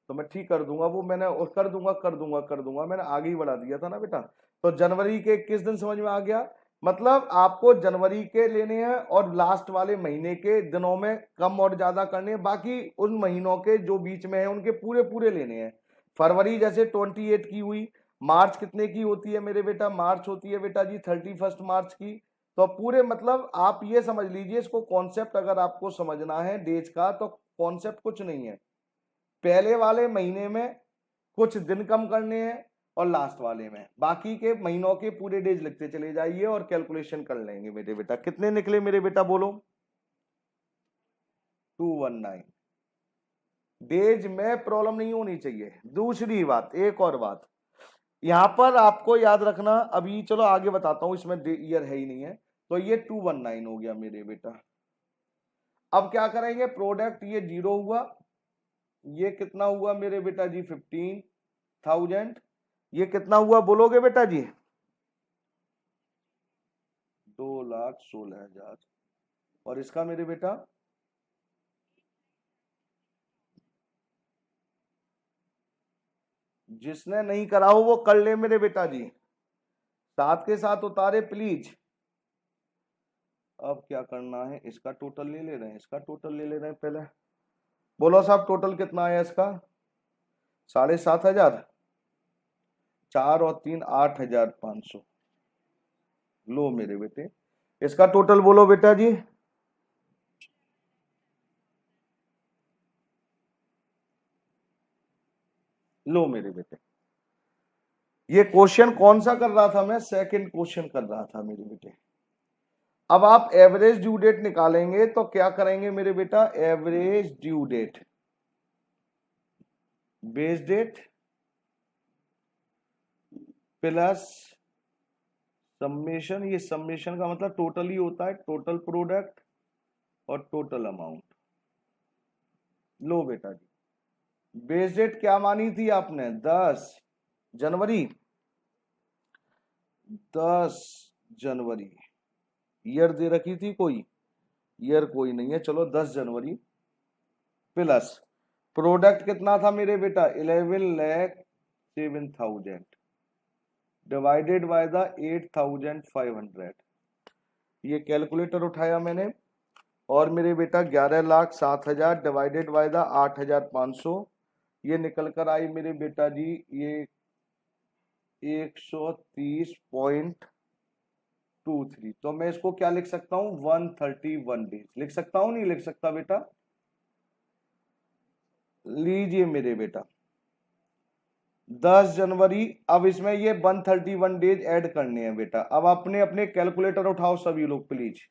तो मैं ठीक कर दूंगा वो, मैंने और कर दूंगा मैंने आगे ही बढ़ा दिया था ना बेटा। तो जनवरी के 21 दिन समझ में आ गया। मतलब आपको जनवरी के लेने हैं और लास्ट वाले महीने के दिनों में कम और ज्यादा करने हैं, बाकी उन महीनों के जो बीच में है उनके पूरे पूरे लेने हैं। फरवरी जैसे 28 की हुई। मार्च कितने की होती है मेरे बेटा? मार्च होती है बेटा जी 31 मार्च की। तो पूरे मतलब आप ये समझ लीजिए इसको, कॉन्सेप्ट अगर आपको समझना है डेज का तो कॉन्सेप्ट कुछ नहीं है। पहले वाले महीने में कुछ दिन कम करने हैं और लास्ट वाले में बाकी के महीनों के पूरे डेज लिखते चले जाइए और कैलकुलेशन कर लेंगे मेरे बेटा। कितने निकले मेरे बेटा बोलो? 219 डेज में प्रॉब्लम नहीं होनी चाहिए। दूसरी बात, एक और बात यहां पर आपको याद रखना, अभी चलो आगे बताता हूं, इसमें ईयर है ही नहीं है। तो ये 219 हो गया मेरे बेटा। अब क्या करेंगे? प्रोडक्ट ये 0 हुआ, ये कितना हुआ मेरे बेटा जी? 15,000। ये कितना हुआ बोलोगे बेटा जी? 2,16,000। और इसका मेरे बेटा जिसने नहीं करा हो वो कर ले मेरे बेटा जी, साथ के साथ उतारे प्लीज। अब क्या करना है? इसका टोटल ले रहे हैं, इसका टोटल ले रहे हैं पहले। बोलो साहब टोटल कितना आया इसका? 7,500। 4 और 3 8,500। लो मेरे बेटे इसका टोटल बोलो बेटा जी। लो मेरे बेटे, ये क्वेश्चन कौन सा कर रहा था मैं? सेकंड क्वेश्चन कर रहा था मेरे बेटे। अब आप एवरेज ड्यू डेट निकालेंगे तो क्या करेंगे मेरे बेटा? Average due date base date plus summation, ये समेशन का मतलब टोटल ही होता है, टोटल प्रोडक्ट और टोटल अमाउंट। लो बेटा जी, बेस डेट क्या मानी थी आपने? 10 जनवरी। 10 जनवरी ईयर दे रखी थी कोई? ईयर कोई नहीं है, चलो 10 जनवरी प्लस प्रोडक्ट कितना था मेरे बेटा? 11,07,000 डिवाइडेड बाय द 8,500। ये कैलकुलेटर उठाया मैंने और मेरे बेटा 11,07,000 डिवाइडेड बाय द 8,500, ये निकल कर आई मेरे बेटा जी ये 130.23। तो मैं इसको क्या लिख सकता हूं? 131 डेज लिख सकता हूं, नहीं लिख सकता बेटा? लीजिए मेरे बेटा 10 जनवरी, अब इसमें ये 131 डेज ऐड करने हैं बेटा। अब अपने अपने कैलकुलेटर उठाओ सभी लोग प्लीज,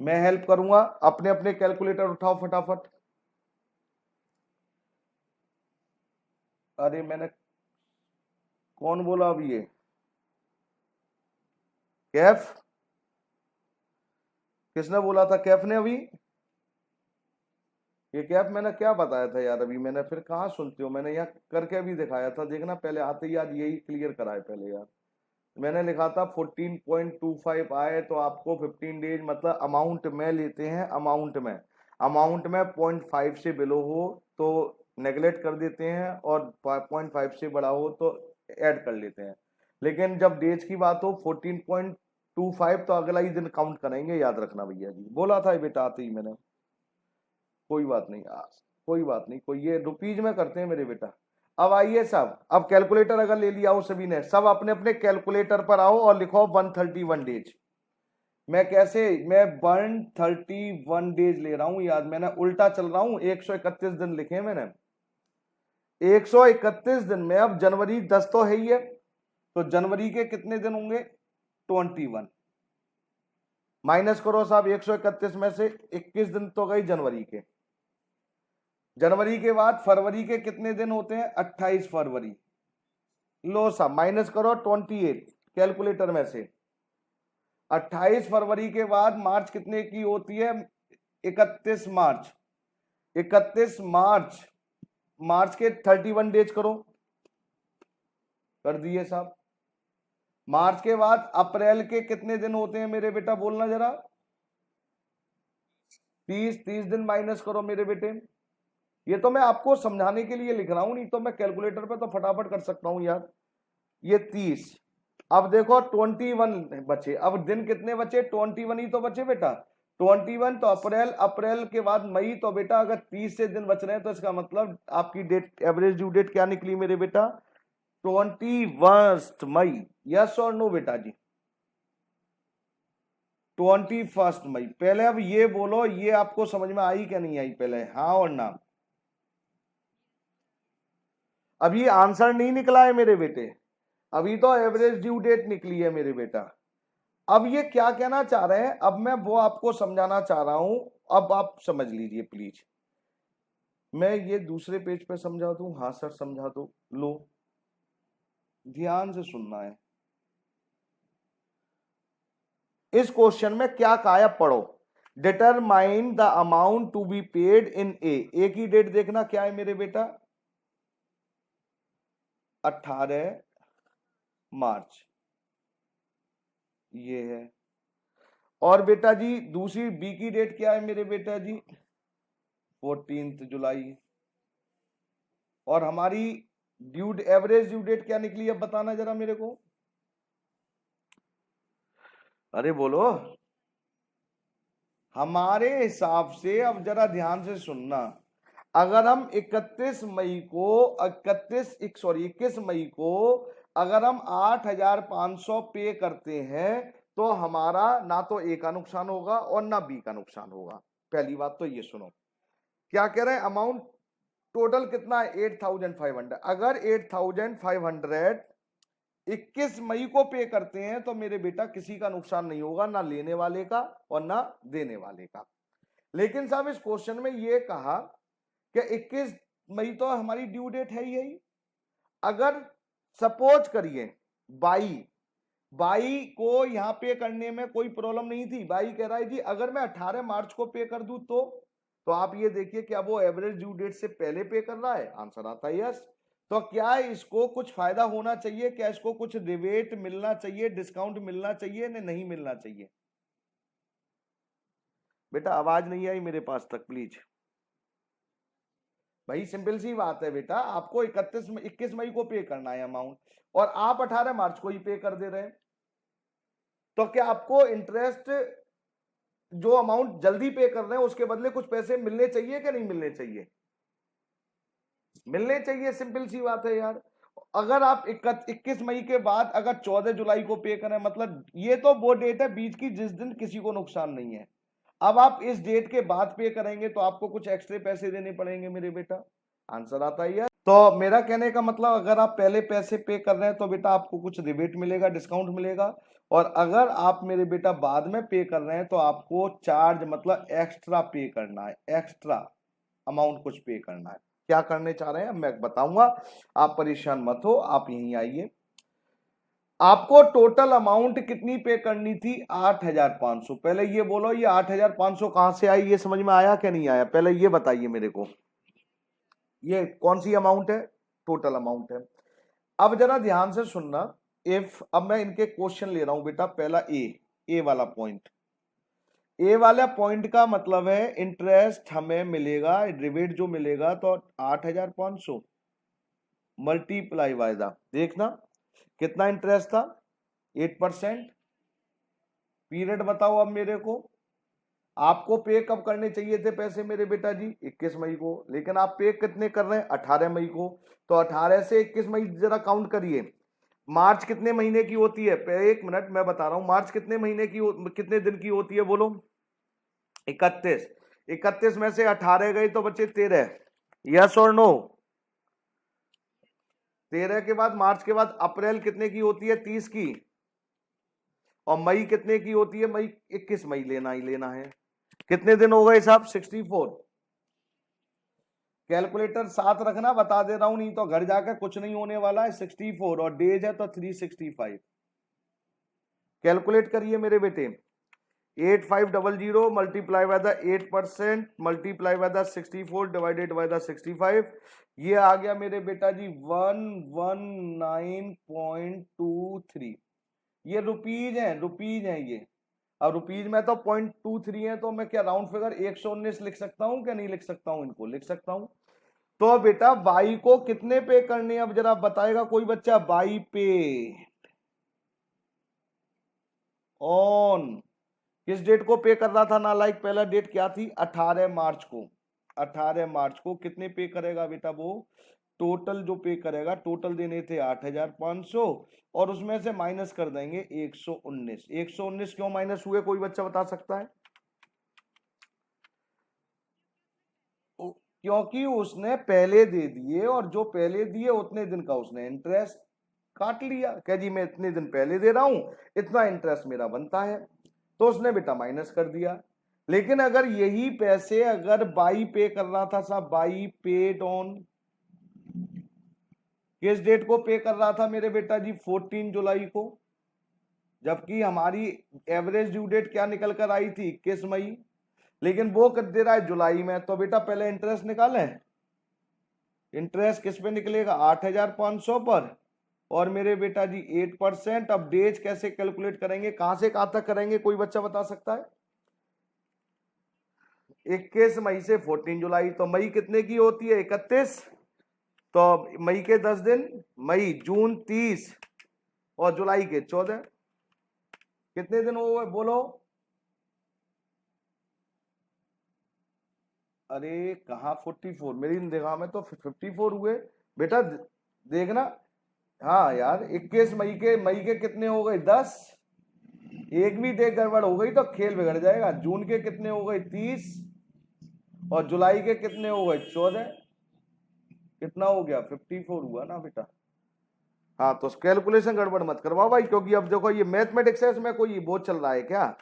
मैं हेल्प करूंगा। अपने अपने कैलकुलेटर उठाओ फटाफट। अरे मैंने, कौन बोला अभी? ये कैफ, किसने बोला था? कैफ ने अभी? ये कैफ मैंने क्या बताया था यार अभी? मैंने फिर कहाँ सुनते हो? मैंने यहाँ करके भी दिखाया था, देखना पहले आते ही आज यही क्लियर कराए पहले यार। मैंने लिखा था 14.25 आए तो आपको 15 डेज, मतलब अमाउंट में लेते हैं, अमाउंट में 0.5 से बिलो हो तो नेगलेक्ट कर देते हैं और 0.5 से बड़ा हो तो ऐड कर लेते हैं। लेकिन जब डेज की बात हो 14.25 तो अगला ही दिन काउंट करेंगे, याद रखना भैया जी। बोला था बेटा आते ही मैंने। कोई बात नहीं, कोई बात नहीं, कोई ये रुपीज में करते हैं मेरे बेटा। अब आइए सब, अब कैलकुलेटर अगर ले लिया हो सभी ने, सब अपने अपने कैलकुलेटर पर आओ और लिखो 131 डेज। मैं कैसे, मैं 131 डेज ले रहा हूं याद, मैंने उल्टा चल रहा हूं। 131 दिन लिखे मैंने, 131 दिन में। अब जनवरी 10 तो है ही है, तो जनवरी के कितने दिन होंगे? 21 माइनस करो साहब 131 में से 21 दिन तो गई जनवरी के। जनवरी के बाद फरवरी के कितने दिन होते हैं? 28 फरवरी। लो साहब माइनस करो 28 कैलकुलेटर में से। 28 फरवरी के बाद मार्च कितने की होती है? 31 मार्च। 31 मार्च, मार्च के 31 डेज करो, कर दिए साहब। मार्च के बाद अप्रैल के कितने दिन होते हैं मेरे बेटा? बोलना जरा। 30 दिन माइनस करो मेरे बेटे। ये तो मैं आपको समझाने के लिए लिख रहा हूं, नहीं तो मैं कैलकुलेटर पे तो फटाफट कर सकता हूं यार। ये 30, अब देखो 21 बचे। अब दिन कितने बचे? 21 ही तो बचे बेटा। 21 तो अप्रैल, अप्रैल के बाद मई, तो बेटा अगर 30 से दिन बच रहे हैं तो इसका मतलब आपकी डेट, एवरेज ड्यू डेट क्या निकली मेरे बेटा? 21 मई। यस और नो बेटा जी? 21 मई। पहले अब ये बोलो, ये आपको समझ में आई क्या नहीं आई? पहले हाँ और ना। अब ये आंसर नहीं निकला है मेरे बेटे, अभी तो एवरेज ड्यू डेट निकली है मेरे बेटा। अब ये क्या कहना चाह रहे हैं, अब मैं वो आपको समझाना चाह रहा हूं, अब आप समझ लीजिए प्लीज। मैं ये दूसरे पेज पे समझा दूं? हाँ सर समझा दो। लो ध्यान से सुनना है। इस क्वेश्चन में क्या कहा है पढ़ो। Determine the amount to be paid in a की डेट देखना क्या है मेरे बेटा? 18 मार्च ये है। और बेटा जी दूसरी बी की डेट क्या है मेरे बेटा जी? 14 जुलाई। और हमारी ड्यू, एवरेज ड्यू डेट क्या निकली अब बताना जरा मेरे को। अरे बोलो। हमारे हिसाब से, अब जरा ध्यान से सुनना, अगर हम 21 मई को, 21 मई को अगर हम 8,500 पे करते हैं तो हमारा ना तो ए का नुकसान होगा और ना बी का नुकसान होगा। पहली बात तो ये सुनो, क्या कह रहे हैं? अमाउंट टोटल कितना है? 8,500। अगर 8,500 21 मई को पे करते हैं तो मेरे बेटा किसी का नुकसान नहीं होगा, ना लेने वाले का और ना देने वाले का। लेकिन साहब इस क्वेश्चन में ये कहा कि 21 मई तो हमारी ड्यू डेट है ही। अगर सपोज करिए 22 बाई को यहाँ पे करने में कोई प्रॉब्लम नहीं थी। बाई कह रहा है जी अगर मैं 18 मार्च को पे कर दूं तो आप ये देखिए क्या वो एवरेज ड्यू डेट से पहले पे कर रहा है? आंसर आता है यस। तो क्या इसको कुछ फायदा होना चाहिए? क्या इसको कुछ रिबेट मिलना चाहिए, डिस्काउंट मिलना चाहिए, नहीं मिलना चाहिए? बेटा आवाज नहीं आई मेरे पास तक, प्लीज। भाई सिंपल सी बात है बेटा, आपको 21 मई को पे करना है अमाउंट, और आप 18 मार्च को ही पे कर दे रहे हैं। तो क्या आपको इंटरेस्ट जो अमाउंट जल्दी पे कर रहे हैं उसके बदले कुछ पैसे मिलने चाहिए क्या नहीं मिलने चाहिए? मिलने चाहिए, सिंपल सी बात है यार। अगर आप 21 मई के बाद अगर 14 जुलाई को पे करें, मतलब ये तो वो डेट है बीच की जिस दिन किसी को नुकसान नहीं है। अब आप इस डेट के बाद पे करेंगे तो आपको कुछ एक्स्ट्रा पैसे देने पड़ेंगे मेरे बेटा। आंसर आता है यार। तो मेरा कहने का मतलब अगर आप पहले पैसे पे कर रहे हैं तो बेटा आपको कुछ रिबेट मिलेगा, डिस्काउंट मिलेगा, और अगर आप मेरे बेटा बाद में पे कर रहे हैं तो आपको चार्ज मतलब एक्स्ट्रा पे करना है, एक्स्ट्रा अमाउंट कुछ पे करना है। क्या करने चाह रहे हैं मैं बताऊंगा, आप परेशान मत हो, आप यहीं आइए। आपको टोटल अमाउंट कितनी पे करनी थी? 8,500। पहले ये बोलो ये 8,500 कहां से आई, ये समझ में आया क्या नहीं आया? पहले ये बताइए मेरे को, ये कौन सी अमाउंट है? टोटल अमाउंट है। अब जरा ध्यान से सुनना। इफ अब मैं इनके क्वेश्चन ले रहा हूं बेटा, पहला ए वाला पॉइंट। ए वाला पॉइंट का मतलब है इंटरेस्ट हमें मिलेगा, रिबेट जो मिलेगा तो 8,500 मल्टीप्लाई बाय द, देखना कितना इंटरेस्ट था, 8%। पीरियड बताओ अब मेरे को, आपको पे कब करने चाहिए थे पैसे मेरे बेटा जी? 21 मई को, लेकिन आप पे कितने कर रहे हैं? 18 मई को। तो 18 से 21 मई जरा काउंट करिए। मार्च कितने महीने की होती है? एक मिनट मैं बता रहा हूं, मार्च कितने महीने की कितने दिन की होती है बोलो? 31। 31 में से 18 गए तो बचे 13। यस और नो? 13 के बाद मार्च के बाद अप्रैल कितने की होती है? 30 की। और मई कितने की होती है? मई 21 मई लेना ही लेना है। कितने दिन हो गए साहब? 64। कैलकुलेटर साथ रखना, बता दे रहा हूं, नहीं तो घर जाकर कुछ नहीं होने वाला है। 64 और डेज है तो 365। कैलकुलेट करिए मेरे बेटे। 8500 multiply by the 8% multiply by the 64 divided by the 65, ये आ गया मेरे बेटा जी 119.23। ये रुपीज है ये। अब रुपीज में तो 0.23 है, तो मैं क्या राउंड फिगर 119 लिख सकता हूं क्या नहीं लिख सकता हूं? इनको लिख सकता हूं। तो बेटा बाई को कितने पे करने, अब जरा बताएगा कोई बच्चा? बाई पे ऑन किस डेट को पे कर रहा था नालायक? पहला डेट क्या थी? 18 मार्च को। 18 मार्च को कितने पे करेगा बेटा वो? टोटल जो पे करेगा, टोटल देने थे 8,500 और उसमें से माइनस कर देंगे 119। 119 क्यों माइनस हुए, कोई बच्चा बता सकता है? क्योंकि उसने पहले दे दिए और जो पहले दिए उतने दिन का उसने इंटरेस्ट काट लिया। कह जी मैं इतने दिन पहले दे रहा हूं, इतना इंटरेस्ट मेरा बनता है, तो उसने बेटा माइनस कर दिया। लेकिन अगर यही पैसे अगर बाई पे कर रहा था साहब, बाई पेड ऑन किस डेट को पे कर रहा था मेरे बेटा जी? 14 जुलाई को। जबकि हमारी एवरेज ड्यू डेट क्या निकल कर आई थी? 21 मई। लेकिन वो कर दे रहा है जुलाई में, तो बेटा पहले इंटरेस्ट निकालें। इंटरेस्ट किस पे निकलेगा? 8,500 पर, और मेरे बेटा जी 8%। अब डेज कैसे कैलकुलेट करेंगे, कहां से कहां तक करेंगे, कोई बच्चा बता सकता है? 21 मई से 14 जुलाई, तो मई कितने की होती है? 31। तो मई के 10 दिन, मई जून 30 और जुलाई के 14। कितने दिन हो गए बोलो? अरे कहा 44, मेरी निगाह में तो 54 हुए बेटा। देखना, हाँ यार 21 मई के कितने हो गए? 10। एक भी डे गड़बड़ हो गई तो खेल बिगड़ जाएगा। जून के कितने हो गए? 30। और जुलाई के कितने हो गए? 14। कितना हो गया? 54 हुआ ना बेटा। हाँ तो कैलकुलेशन गड़बड़ मत करवाओ भाई, क्योंकि अब देखो ये मैथमेटिक्स है, इसमें कोई वो चल रहा है क्या?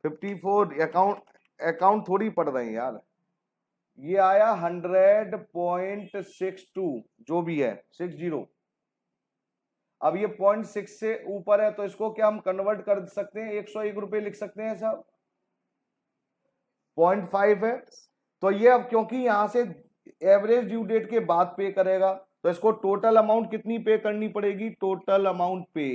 54 अकाउंट थोड़ी पढ़ रहे हैं यार। ये आया 100.62, जो भी है 60। अब ये 0.6 से ऊपर है तो इसको क्या हम कन्वर्ट कर सकते हैं, 101 रुपए लिख सकते हैं साहब। 0.5 है तो ये अब क्योंकि यहां से एवरेज ड्यू डेट के बाद पे करेगा तो इसको टोटल अमाउंट कितनी पे करनी पड़ेगी, टोटल अमाउंट पे,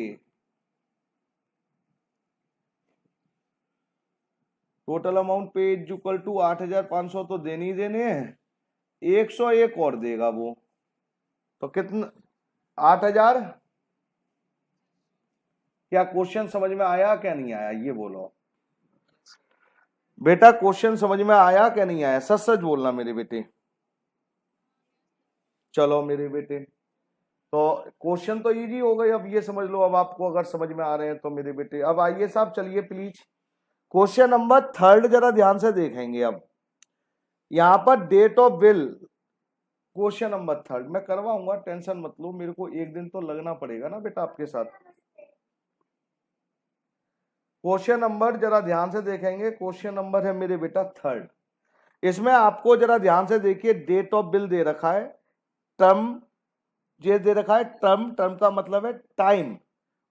टोटल अमाउंट पे इज इक्वल टू 8,500 तो देने ही देने हैं, 101 और देगा वो, तो कितना 8,000। क्या क्वेश्चन समझ में आया क्या नहीं आया ये बोलो बेटा, क्वेश्चन समझ में आया क्या नहीं आया, सच सच बोलना मेरे बेटे। चलो मेरे बेटे, तो क्वेश्चन तो इजी हो गई, अब ये समझ लो, अब आपको अगर समझ में आ रहे हैं तो मेरे बेटे। अब आइए साहब, चलिए प्लीज क्वेश्चन नंबर 3 जरा ध्यान से देखेंगे। अब यहां पर date of bill, question number 3 मैं करवाऊंगा, टेंशन मत लो, मेरे को एक दिन तो लगना पड़ेगा ना बेटा आपके साथ। क्वेश्चन नंबर जरा ध्यान से देखेंगे, क्वेश्चन नंबर है मेरे बेटा 3। इसमें आपको जरा ध्यान से देखिए, डेट ऑफ बिल दे रखा है, टर्म ये दे रखा है, टर्म, टर्म का मतलब है टाइम,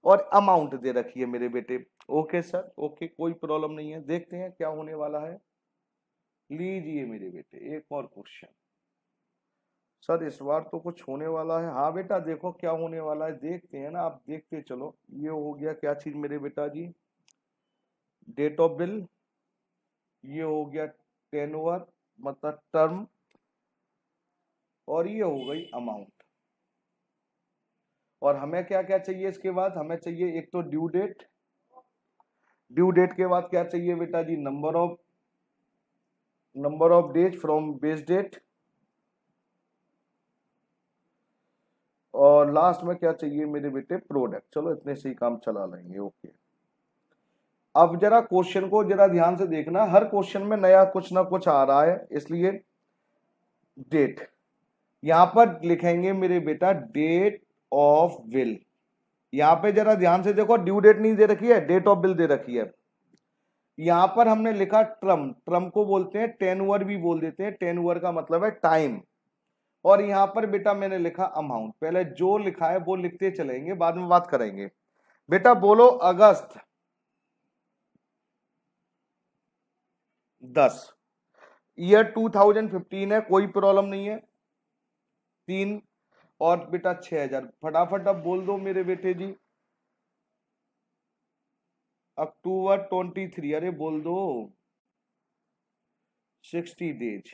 और अमाउंट दे रखी है मेरे बेटे। ओके सर, ओके, कोई प्रॉब्लम नहीं है, देखते हैं क्या होने वाला है। लीजिए मेरे बेटे एक और क्वेश्चन। सर इस बार तो कुछ होने वाला है, हाँ बेटा देखो क्या होने वाला है, देखते हैं ना, आप देखते चलो। ये हो गया क्या चीज मेरे बेटा जी, डेट ऑफ बिल, ये हो गया टेनओवर मतलब टर्म, और ये हो गई अमाउंट। और हमें क्या क्या चाहिए इसके बाद, हमें चाहिए एक तो ड्यू डेट, ड्यू डेट के बाद क्या चाहिए बेटा जी, number of days from base date, और लास्ट में क्या चाहिए मेरे बेटे, प्रोडक्ट। चलो इतने से ही काम चला लेंगे। ओके, अब जरा क्वेश्चन को जरा ध्यान से देखना, हर क्वेश्चन में नया कुछ ना कुछ आ रहा है, इसलिए डेट यहां पर लिखेंगे मेरे बेटा, डेट ऑफ बिल। यहां पे जरा ध्यान से देखो, ड्यू डेट नहीं दे रखी है, डेट ऑफ बिल दे रखी है। यहां पर हमने लिखा ट्रम, ट्रम को बोलते हैं टेनओवर भी बोल देते हैं, टेनओवर का मतलब है टाइम। और यहां पर बेटा मैंने लिखा अमाउंट, पहले जो लिखा है वो लिखते चलेंगे, बाद में बात करेंगे। बेटा बोलो अगस्त 10, ईयर 2015 है, कोई प्रॉब्लम नहीं है, 3, और बेटा 6,000, फटाफट अब बोल दो मेरे बेटे जी। अक्टूबर 23, अरे बोल दो 60 डेज।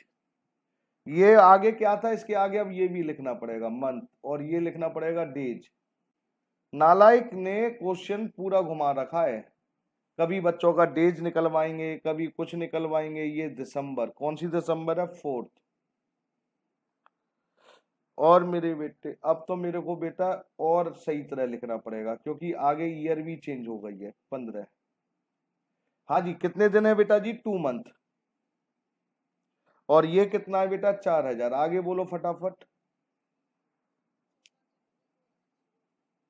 ये आगे क्या था, इसके आगे अब ये भी लिखना पड़ेगा मंथ, और ये लिखना पड़ेगा डेज। नालायक ने क्वेश्चन पूरा घुमा रखा है, कभी बच्चों का डेज निकलवाएंगे, कभी कुछ निकलवाएंगे। ये दिसंबर, कौन सी दिसंबर है, 4। और मेरे बेटे अब तो मेरे को बेटा और सही तरह लिखना पड़ेगा, क्योंकि आगे ईयर भी चेंज हो गई है, 15। हाँ जी, कितने दिन है बेटा जी, 2 मंथ। और ये कितना है बेटा, 4,000। आगे बोलो फटाफट,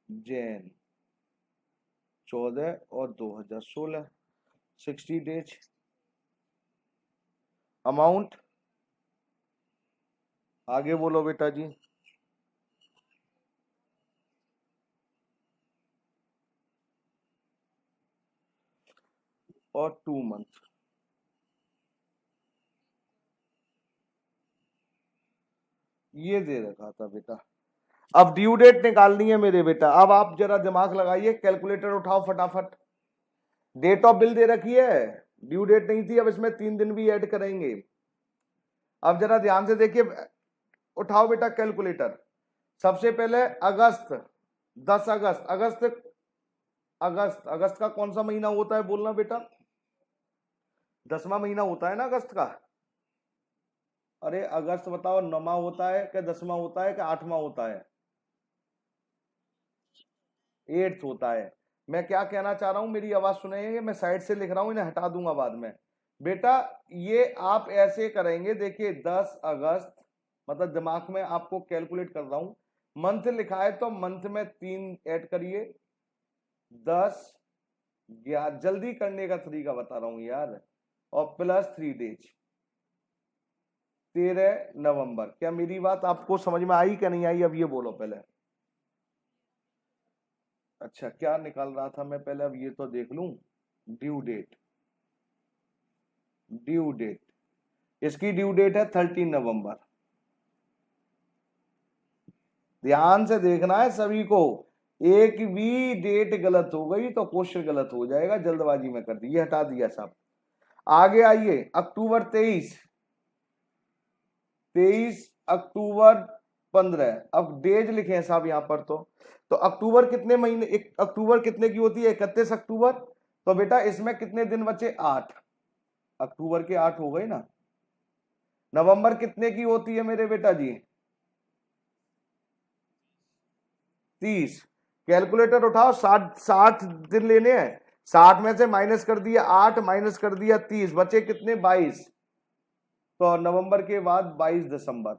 जैन 14 और 2016, 60 डेज। अमाउंट आगे बोलो बेटा जी, और 2 मंथ। ये दे रखा था बेटा। अब ड्यू डेट निकालनी है मेरे बेटा, अब आप जरा दिमाग लगाइए, कैलकुलेटर उठाओ फटाफट। डेट ऑफ बिल दे रखी है, ड्यू डेट नहीं थी, अब इसमें 3 दिन भी ऐड करेंगे। अब जरा ध्यान से देखिए, उठाओ बेटा कैलकुलेटर। सबसे पहले अगस्त, 10 अगस्त, अगस्त का कौन सा महीना होता है बोलना बेटा, 10वां महीना होता है ना अगस्त का। अरे अगस्त बताओ, 9वां होता है क्या, 10वां होता है क्या, 8वां होता है, 8th होता है। मैं क्या कहना चाह रहा हूं, मेरी आवाज सुनाइए, मैं साइड से लिख रहा हूं, इन्हें हटा दूंगा बाद में। बेटा ये आप ऐसे करेंगे, देखिए 10 अगस्त, मतलब दिमाग में आपको कैलकुलेट कर रहा हूं, मंथ लिखा है तो मंथ में 3 ऐड करिए, 10 जल्दी करने का तरीका बता रहा हूं यार, और प्लस 3 डेज, 13 नवंबर। क्या मेरी बात आपको समझ में आई क्या नहीं आई, अब ये बोलो पहले। अच्छा क्या निकाल रहा था मैं पहले, अब ये तो देख लूं। ड्यू डेट, ड्यू डेट, इसकी ड्यू डेट है 13 नवंबर। ध्यान से देखना है सभी को, एक भी डेट गलत हो गई तो क्वेश्चन गलत हो जाएगा, जल्दबाजी में कर दी, ये हटा दिया साहब। आगे आइए, अक्टूबर 23, 23 अक्टूबर 15, अब डेज लिखे हैं साहब यहां पर। तो अक्टूबर कितने महीने, एक अक्टूबर कितने की होती है, 31 अक्टूबर। तो बेटा इसमें कितने दिन बचे, 8, अक्टूबर के 8 हो गए ना। नवंबर कितने की होती है मेरे बेटा जी, 30। कैलकुलेटर उठाओ, 60 दिन लेने हैं, 60 में से माइनस कर दिया 8, माइनस कर दिया 30, बचे कितने, 22। तो नवंबर के बाद 22 दिसंबर,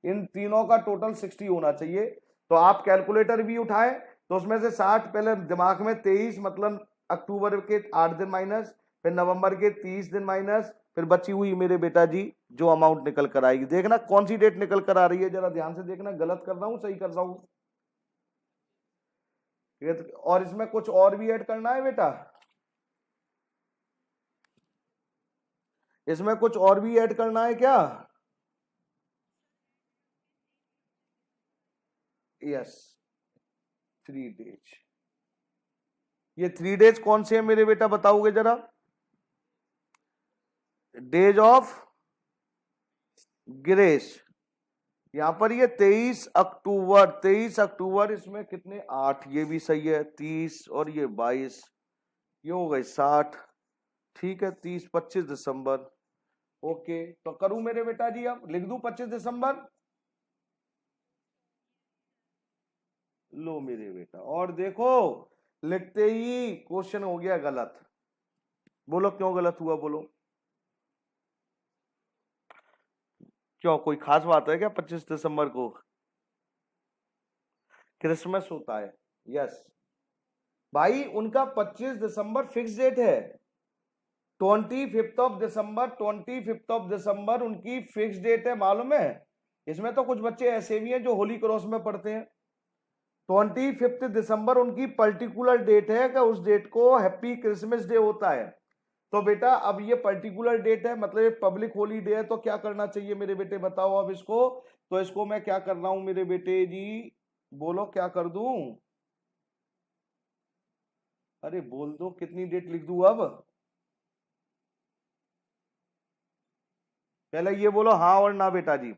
इन तीनों का टोटल 60 होना चाहिए। तो आप कैलकुलेटर भी उठाएं, तो उसमें से 60 पहले दिमाग में, 23 मतलब अक्टूबर के 8 दिन माइनस, फिर नवंबर के 30 दिन माइनस, फिर बची हुई मेरे बेटा जी जो अमाउंट निकल कर आएगी। देखना कौन सी डेट निकल कर आ रही है, जरा ध्यान से देखना, गलत कर रहा हूं सही कर रहा हूं। और इसमें कुछ और भी ऐड करना है बेटा, इसमें कुछ और भी ऐड करना है क्या, यस, 3 डेज। ये 3 डेज कौन से हैं मेरे बेटा, बताओगे जरा, डेज ऑफ ग्रेस। यहां पर ये 23 अक्टूबर, 23 अक्टूबर, इसमें कितने, 8, ये भी सही है, 30 और ये 22, ये हो गए 60। ठीक है, 30, 25 दिसंबर। ओके, तो करूं मेरे बेटा जी, अब लिख दूं 25 दिसंबर। लो मेरे बेटा, और देखो लिखते ही क्वेश्चन हो गया गलत। बोलो क्यों गलत हुआ, बोलो क्यों, कोई खास बात है क्या 25 दिसंबर को, क्रिसमस होता है, यस भाई, उनका 25 दिसंबर फिक्स डेट है। 25 दिसंबर, 25 दिसंबर उनकी फिक्स डेट है, मालूम है। इसमें तो कुछ बच्चे ऐसे भी हैं जो होली क्रॉस में पढ़ते हैं। 25 दिसंबर उनकी पर्टिकुलर डेट है कि उस डेट को हैप्पी क्रिसमस डे होता है। तो बेटा अब ये पर्टिकुलर डेट है, मतलब ये पब्लिक हॉलीडे है, तो क्या करना चाहिए मेरे बेटे, बताओ अब इसको। तो इसको मैं क्या कर रहा हूं मेरे बेटे जी, बोलो क्या कर दूं, अरे बोल दो कितनी डेट लिख दूं अब, पहले ये बोलो हाँ और ना बेटा जी।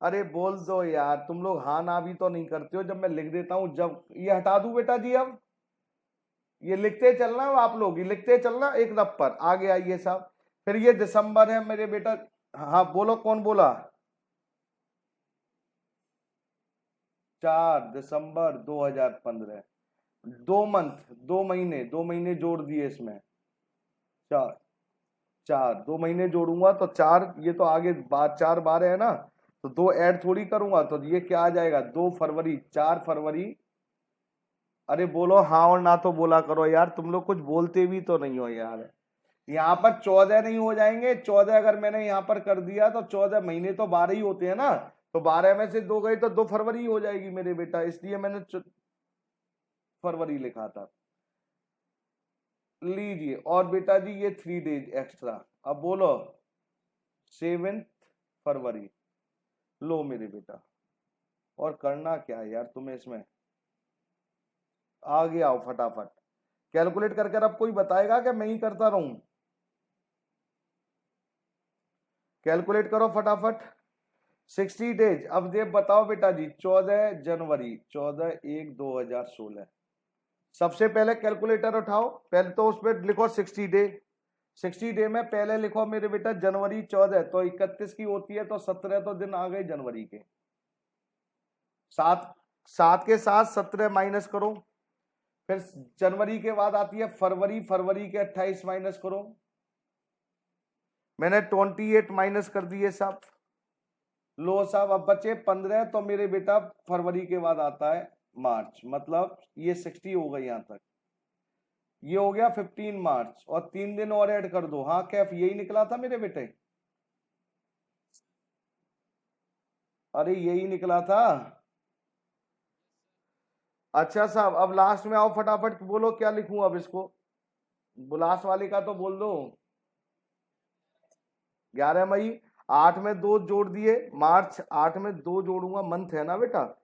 अरे बोल दो यार, तुम लोग हाँ ना भी तो नहीं करते हो जब मैं लिख देता हूं, जब ये हटा दूं बेटा जी अब, ये लिखते चलना आप लोग, ये लिखते चलना एक रफ पर, आगे आइए साहब। फिर ये दिसंबर है मेरे बेटा, हाँ बोलो कौन बोला, 4 दिसंबर 2015, 2 मंथ, 2 महीने, 2 महीने जोड़ दिए इसमें, 4, 4, 2 महीने जोड़ूंगा तो 4, ये तो आगे बार 4 बार है ना, तो 2 ऐड थोड़ी करूंगा, तो ये क्या आ जाएगा, 2 फरवरी, 4 फरवरी। अरे बोलो हाँ और ना तो बोला करो यार, तुम लोग कुछ बोलते भी तो नहीं हो यार। यहाँ पर 14 नहीं हो जाएंगे, 14 अगर मैंने यहाँ पर कर दिया तो 14 महीने तो 12 ही होते हैं ना, तो 12 में से 2 गई तो 2 फरवरी हो जाएगी मेरे बेटा, इसलिए मैंने फरवरी लिखा था। लीजिए, और बेटा जी ये 3 डेज एक्स्ट्रा, अब बोलो 7 फरवरी। लो मेरे बेटा, और करना क्या है यार तुम्हें इसमें, आगे आओ फटाफट, कैलकुलेट करके अब कोई बताएगा कि मैं ही करता रहूं, कैलकुलेट करो फटाफट। 60 डेज, अब ये बताओ बेटा जी, 14 जनवरी, 14/1/2016, सबसे पहले कैलकुलेटर उठाओ, पहले तो उस पर लिखो 60 डे, 60 डे में पहले लिखो मेरे बेटा जनवरी 14, तो 31 की होती है, तो 17 तो दिन आ गए जनवरी के, 7, 7 के साथ 17 माइनस करो, फिर जनवरी के बाद आती है फरवरी, फरवरी के 28 माइनस करो, मैंने 28 माइनस कर दिए साहब। लो साहब, अब बचे 15, तो मेरे बेटा फरवरी के बाद आता है मार्च, मतलब ये 60 हो गई यहां तक, ये हो गया 15 मार्च, और 3 दिन और ऐड कर दो, हाँ कैफ यही निकला था मेरे बेटे, अरे यही निकला था, अच्छा साहब, अब लास्ट में आओ, फटाफट बोलो क्या लिखूं अब इसको, लास्ट वाले का तो बोल दो। 11 मई, 8 में 2 जोड़ दिए, मार्च, 8 में 2 जोड़ूंगा, मंथ है ना बेटा,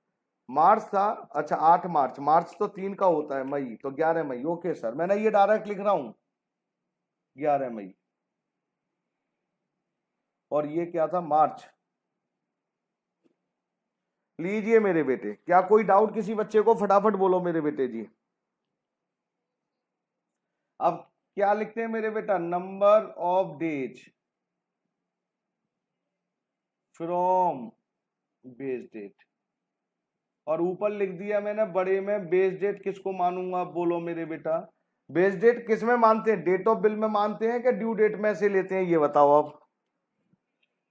मार्च था, अच्छा 8 मार्च, मार्च तो 3 का होता है, मई तो 11 मई। ओके सर, मैंने ये डायरेक्ट लिख रहा हूं 11 मई, और ये क्या था, मार्च। लीजिए मेरे बेटे, क्या कोई डाउट किसी बच्चे को, फटाफट बोलो मेरे बेटे जी। अब क्या लिखते हैं मेरे बेटा, number of days from base date, और ऊपर लिख दिया मैंने बड़े में बेस डेट किसको मानूंगा, बोलो मेरे बेटा। बेस डेट किस में मानते हैं, डेट ऑफ बिल में मानते हैं कि ड्यू डेट में से लेते हैं, ये बताओ अब।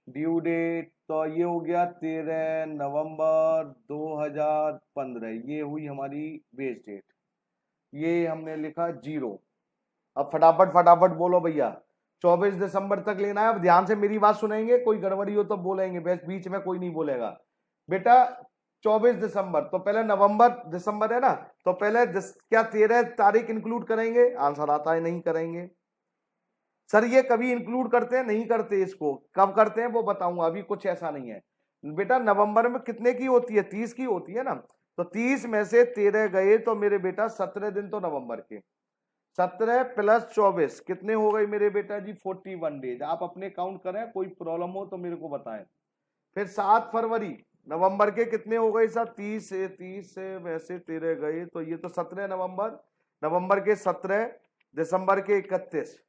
ड्यू डेट तो ये हो गया 13 नवंबर 2015, ये हुई हमारी बेस डेट, ये हमने लिखा 0। अब फटाफट फटाफट बोलो भैया, 24 दिसंबर तक लेना है। अब ध्यान से मेरी बात सुनेंगे, कोई गड़बड़ी हो तो बोलेंगे, बीच में कोई नहीं बोलेगा बेटा। 24 दिसंबर तो पहले नवंबर दिसंबर है ना, तो पहले क्या 13 तारीख इंक्लूड करेंगे, आंसर आता है नहीं करेंगे। सर ये कभी इंक्लूड करते हैं, नहीं करते, इसको कब करते हैं वो बताऊंगा, अभी कुछ ऐसा नहीं है बेटा। नवंबर में कितने की होती है, 30 की होती है ना, तो 30 में से 13 गए तो मेरे बेटा 17 दिन तो नवंबर के, 17 प्लस 24 कितने हो गए मेरे बेटा जी, 41 डेज। आप अपने काउंट करें, कोई प्रॉब्लम हो तो मेरे को बताएं। फिर 7 फरवरी, नवंबर के कितने हो गए सर, 30 से वैसे 13 गए तो ये तो 17 नवंबर, नवंबर के 17, दिसंबर के 31,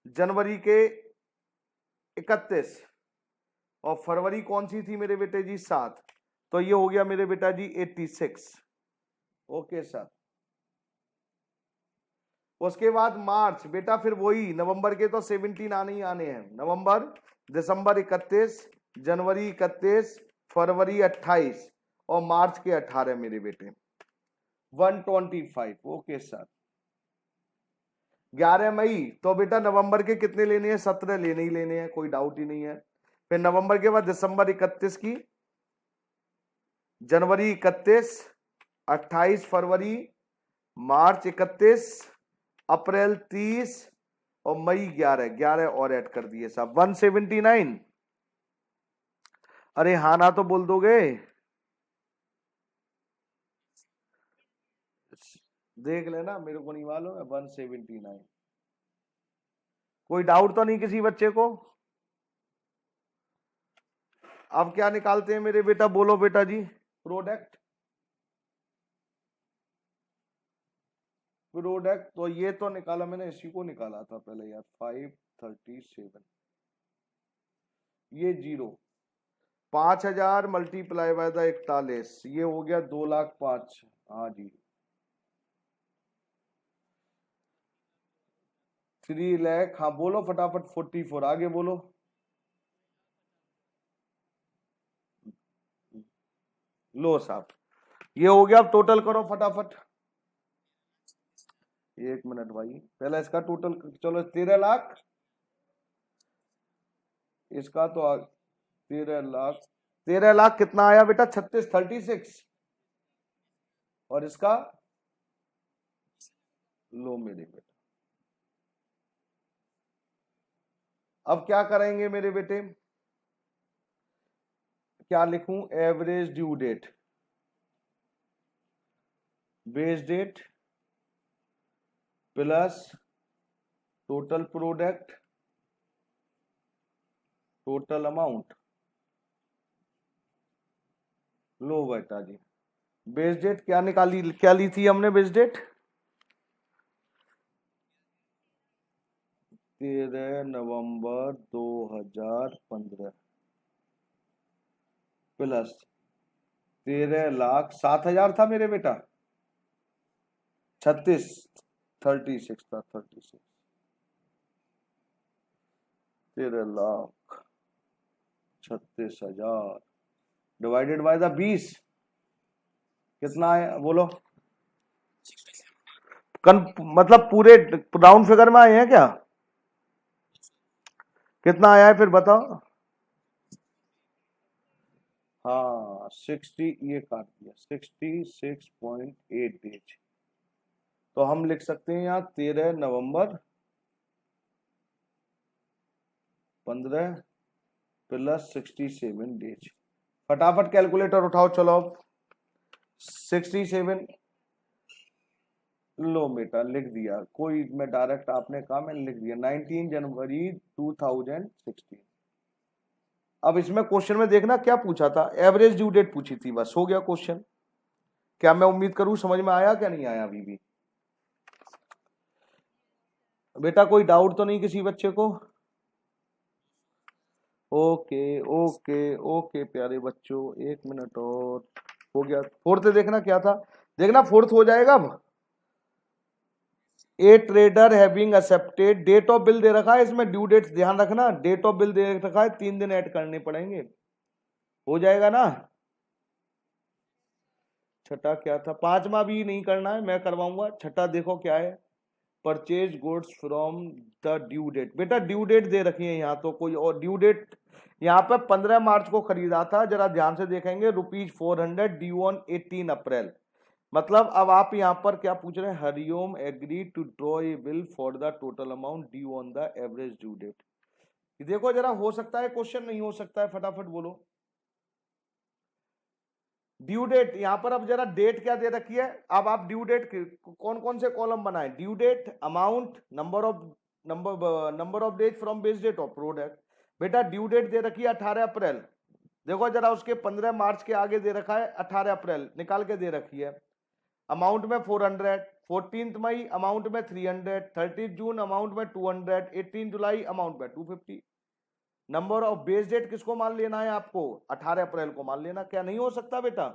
जनवरी के 31, और फरवरी कौन सी थी मेरे बेटे जी, 7, तो ये हो गया मेरे बेटा जी 86। ओके सर, उसके बाद मार्च बेटा, फिर वही नवंबर के तो 17 आने ही आने हैं, नवंबर, दिसंबर 31, जनवरी 31, फरवरी 28, और मार्च के 18 मेरे बेटे 125। ओके सर, 11 मई तो बेटा नवंबर के कितने लेने हैं, 17 लेने ही लेने हैं, कोई डाउट ही नहीं है। फिर नवंबर के बाद दिसंबर 31 की, जनवरी 31, 28 फरवरी, मार्च 31, अप्रैल 30, और मई 11 और ऐड कर दिए साहब, 179। अरे हाँ ना तो बोल दोगे, देख लेना, मेरे को नहीं मालूम है, 179। कोई डाउट तो नहीं किसी बच्चे को। अब क्या निकालते हैं मेरे बेटा, बोलो बेटा जी, प्रोडक्ट, प्रोडक्ट तो ये तो निकाला मैंने, इसी को निकाला था पहले यार, 537, ये 0, 5000 मल्टीप्लाई बाय द 41, ये हो गया 2,05,000। हाँ जी, 3 लाख, हाँ बोलो फटाफट, 44, आगे बोलो। लो साहब, ये हो गया, अब टोटल करो फटाफट। 1 मिनट भाई, पहले इसका टोटल चलो, 13 लाख, इसका तो 13 लाख, 13 लाख कितना आया बेटा, 36, और इसका, लो मेरे बेटा, अब क्या करेंगे मेरे बेटे, क्या लिखूं, average due date, base date plus total product, total amount. लो बेटा जी, बेस डेट क्या निकाली, क्या ली थी हमने बेस डेट, 13 नवंबर 2015 प्लस 13,07,000 था मेरे बेटा, 36 था, 36, 13,36,000 डिवाइडेड बाय द 20 कितना है बोलो, मतलब पूरे राउंड फिगर में आए हैं क्या, कितना आया है फिर बताओ। हाँ 60, ये काट दिया 66.8 डेज। तो हम लिख सकते हैं यहाँ 13 नवंबर 15 प्लस 67 डेज। फटाफट कैलकुलेटर उठाओ चलो अब। 67, लो बेटा लिख दिया, कोई मैं डायरेक्ट आपने कहा मैंने लिख दिया 19 जनवरी 2016। अब इसमें क्वेश्चन में देखना क्या पूछा था, एवरेज ड्यू डेट पूछी थी, बस हो गया क्वेश्चन। क्या मैं उम्मीद करूं समझ में आया, क्या नहीं आया अभी भी? बेटा कोई डाउट तो नहीं किसी बच्चे को? ओके ओके ओके प्यारे बच्चों, एक मिनट और। हो गया फोर्थ, देखना क्या था, देखना फोर्थ हो जाएगा अब। A trader having accepted, date of bill दे रखा है इसमें, ड्यू डेट ध्यान रखना, डेट ऑफ बिल दे रखा है, 3 दिन ऐड करने पड़ेंगे, हो जाएगा ना। छठा क्या था, पांचवा भी नहीं करना है, मैं करवाऊंगा। छठा देखो क्या है, purchase goods from the due date. बेटा ड्यू डेट दे रखी है यहाँ, तो कोई और ड्यू डेट यहाँ पे 15 मार्च को खरीदा था, जरा ध्यान से देखेंगे, ₹400 ड्यू ऑन 18 अप्रैल। मतलब अब आप यहाँ पर क्या पूछ रहे हैं, Hariom agree to draw a bill for the total amount due on the average due date. देखो जरा, हो सकता है क्वेश्चन, नहीं हो सकता है, फटाफट बोलो। ड्यू डेट यहाँ पर, अब जरा डेट क्या दे रखी है, अब आप ड्यू डेट कौन कौन से कॉलम बनाए, due date, amount, number of days from base date of product. बेटा ड्यू डेट दे रखी है 18 अप्रैल, देखो जरा उसके 15 मार्च के आगे दे रखा है 18 अप्रैल, निकाल के दे रखी है। अमाउंट में 400, 14 मई अमाउंट में 300, 30 जून अमाउंट में 200, 18 जुलाई अमाउंट में 250। नंबर ऑफ बेस डेट किसको मान लेना है आपको, 18 अप्रैल को मान लेना। क्या नहीं हो सकता बेटा?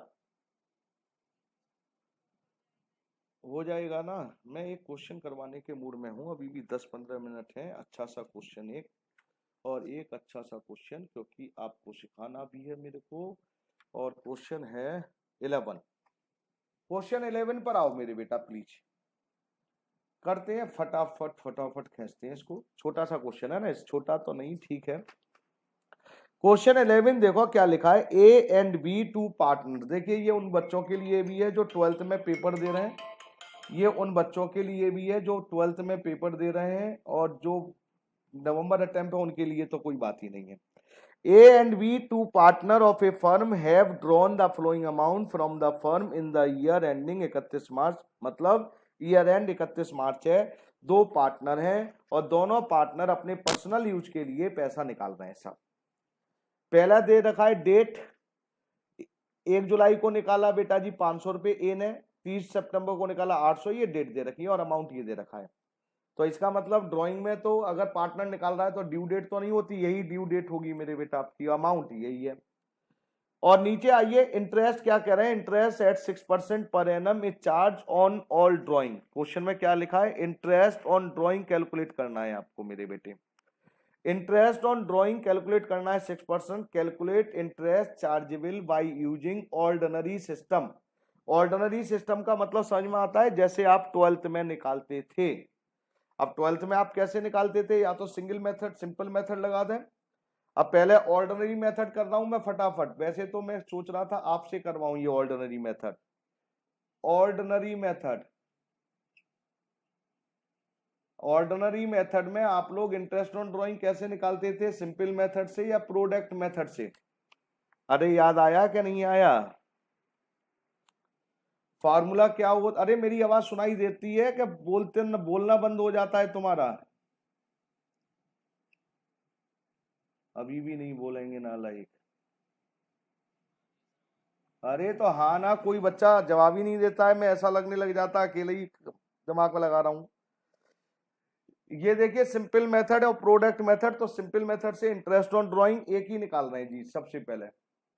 हो जाएगा ना। मैं एक क्वेश्चन करवाने के मूड में हूं, अभी भी 10-15 मिनट है, अच्छा सा क्वेश्चन एक, और एक अच्छा सा क्वेश्चन, क्योंकि आपको सिखाना भी है मेरे को। और क्वेश्चन है 11, क्वेश्चन 11 पर आओ मेरे बेटा प्लीज। करते हैं फटाफट फटाफट, खींचते हैं इसको, छोटा सा क्वेश्चन है ना, इस छोटा तो नहीं, ठीक है। क्वेश्चन 11 देखो क्या लिखा है, A and B two partner. देखिए ये उन बच्चों के लिए भी है जो 12th में पेपर दे रहे हैं, ये उन बच्चों के लिए भी है जो 12th में पेपर दे रहे हैं, और जो नवंबर अटेम्प्ट है उनके लिए तो कोई बात ही नहीं है। A and B two partner of a firm have drawn the following amount from the firm in the year ending 31 March. मतलब ईयर एंड 31 मार्च है, दो पार्टनर हैं और दोनों पार्टनर अपने पर्सनल यूज के लिए पैसा निकाल रहे हैं। सब पहला दे रखा है डेट, 1 जुलाई को निकाला बेटा जी 500 रुपए ए ने, 30 सितंबर को निकाला 800, ये डेट दे रखी है और अमाउंट ये दे रखा है। तो इसका मतलब ड्राइंग में तो अगर पार्टनर निकाल रहा है तो ड्यू डेट तो नहीं होती, यही ड्यू डेट होगी मेरे बेटा, आपकी अमाउंट यही है। और नीचे आइए, इंटरेस्ट क्या कह रहे हैं, इंटरेस्ट एट 6% पर annum is charge on all drawing. Question में क्या लिखा है, इंटरेस्ट ऑन ड्राइंग कैलकुलेट करना है आपको मेरे बेटे, इंटरेस्ट ऑन ड्राइंग कैलकुलेट करना है 6%। Calculate interest chargeable by using ordinary system. Ordinary system का मतलब समझ में आता है, जैसे आप 12th में निकालते थे। अब 12th में आप कैसे निकालते थे, या तो सिंगल मेथड, सिंपल मेथड लगा दें। अब पहले ऑर्डिनरी मेथड कर रहा हूं मैं फटाफट, वैसे तो मैं सोच रहा था आपसे करवाऊं ये ordinary method. Ordinary method, ordinary method में आप लोग इंटरेस्ट ऑन ड्राइंग कैसे निकालते थे, सिंपल मेथड से या प्रोडक्ट मेथड से? अरे याद आया क्या नहीं आया? फार्मूला क्या हो, अरे मेरी आवाज सुनाई देती है कि बोलते न बोलना बंद हो जाता है तुम्हारा? अभी भी नहीं बोलेंगे नालायक। अरे तो हाँ ना, कोई बच्चा जवाब ही नहीं देता है, मैं ऐसा लगने लग जाता है अकेले ही दिमाग में लगा रहा हूं। ये देखिए सिंपल मेथड और प्रोडक्ट मेथड, तो सिंपल मेथड से इंटरेस्ट ऑन ड्राइंग एक ही निकाल रहे हैं जी, सबसे पहले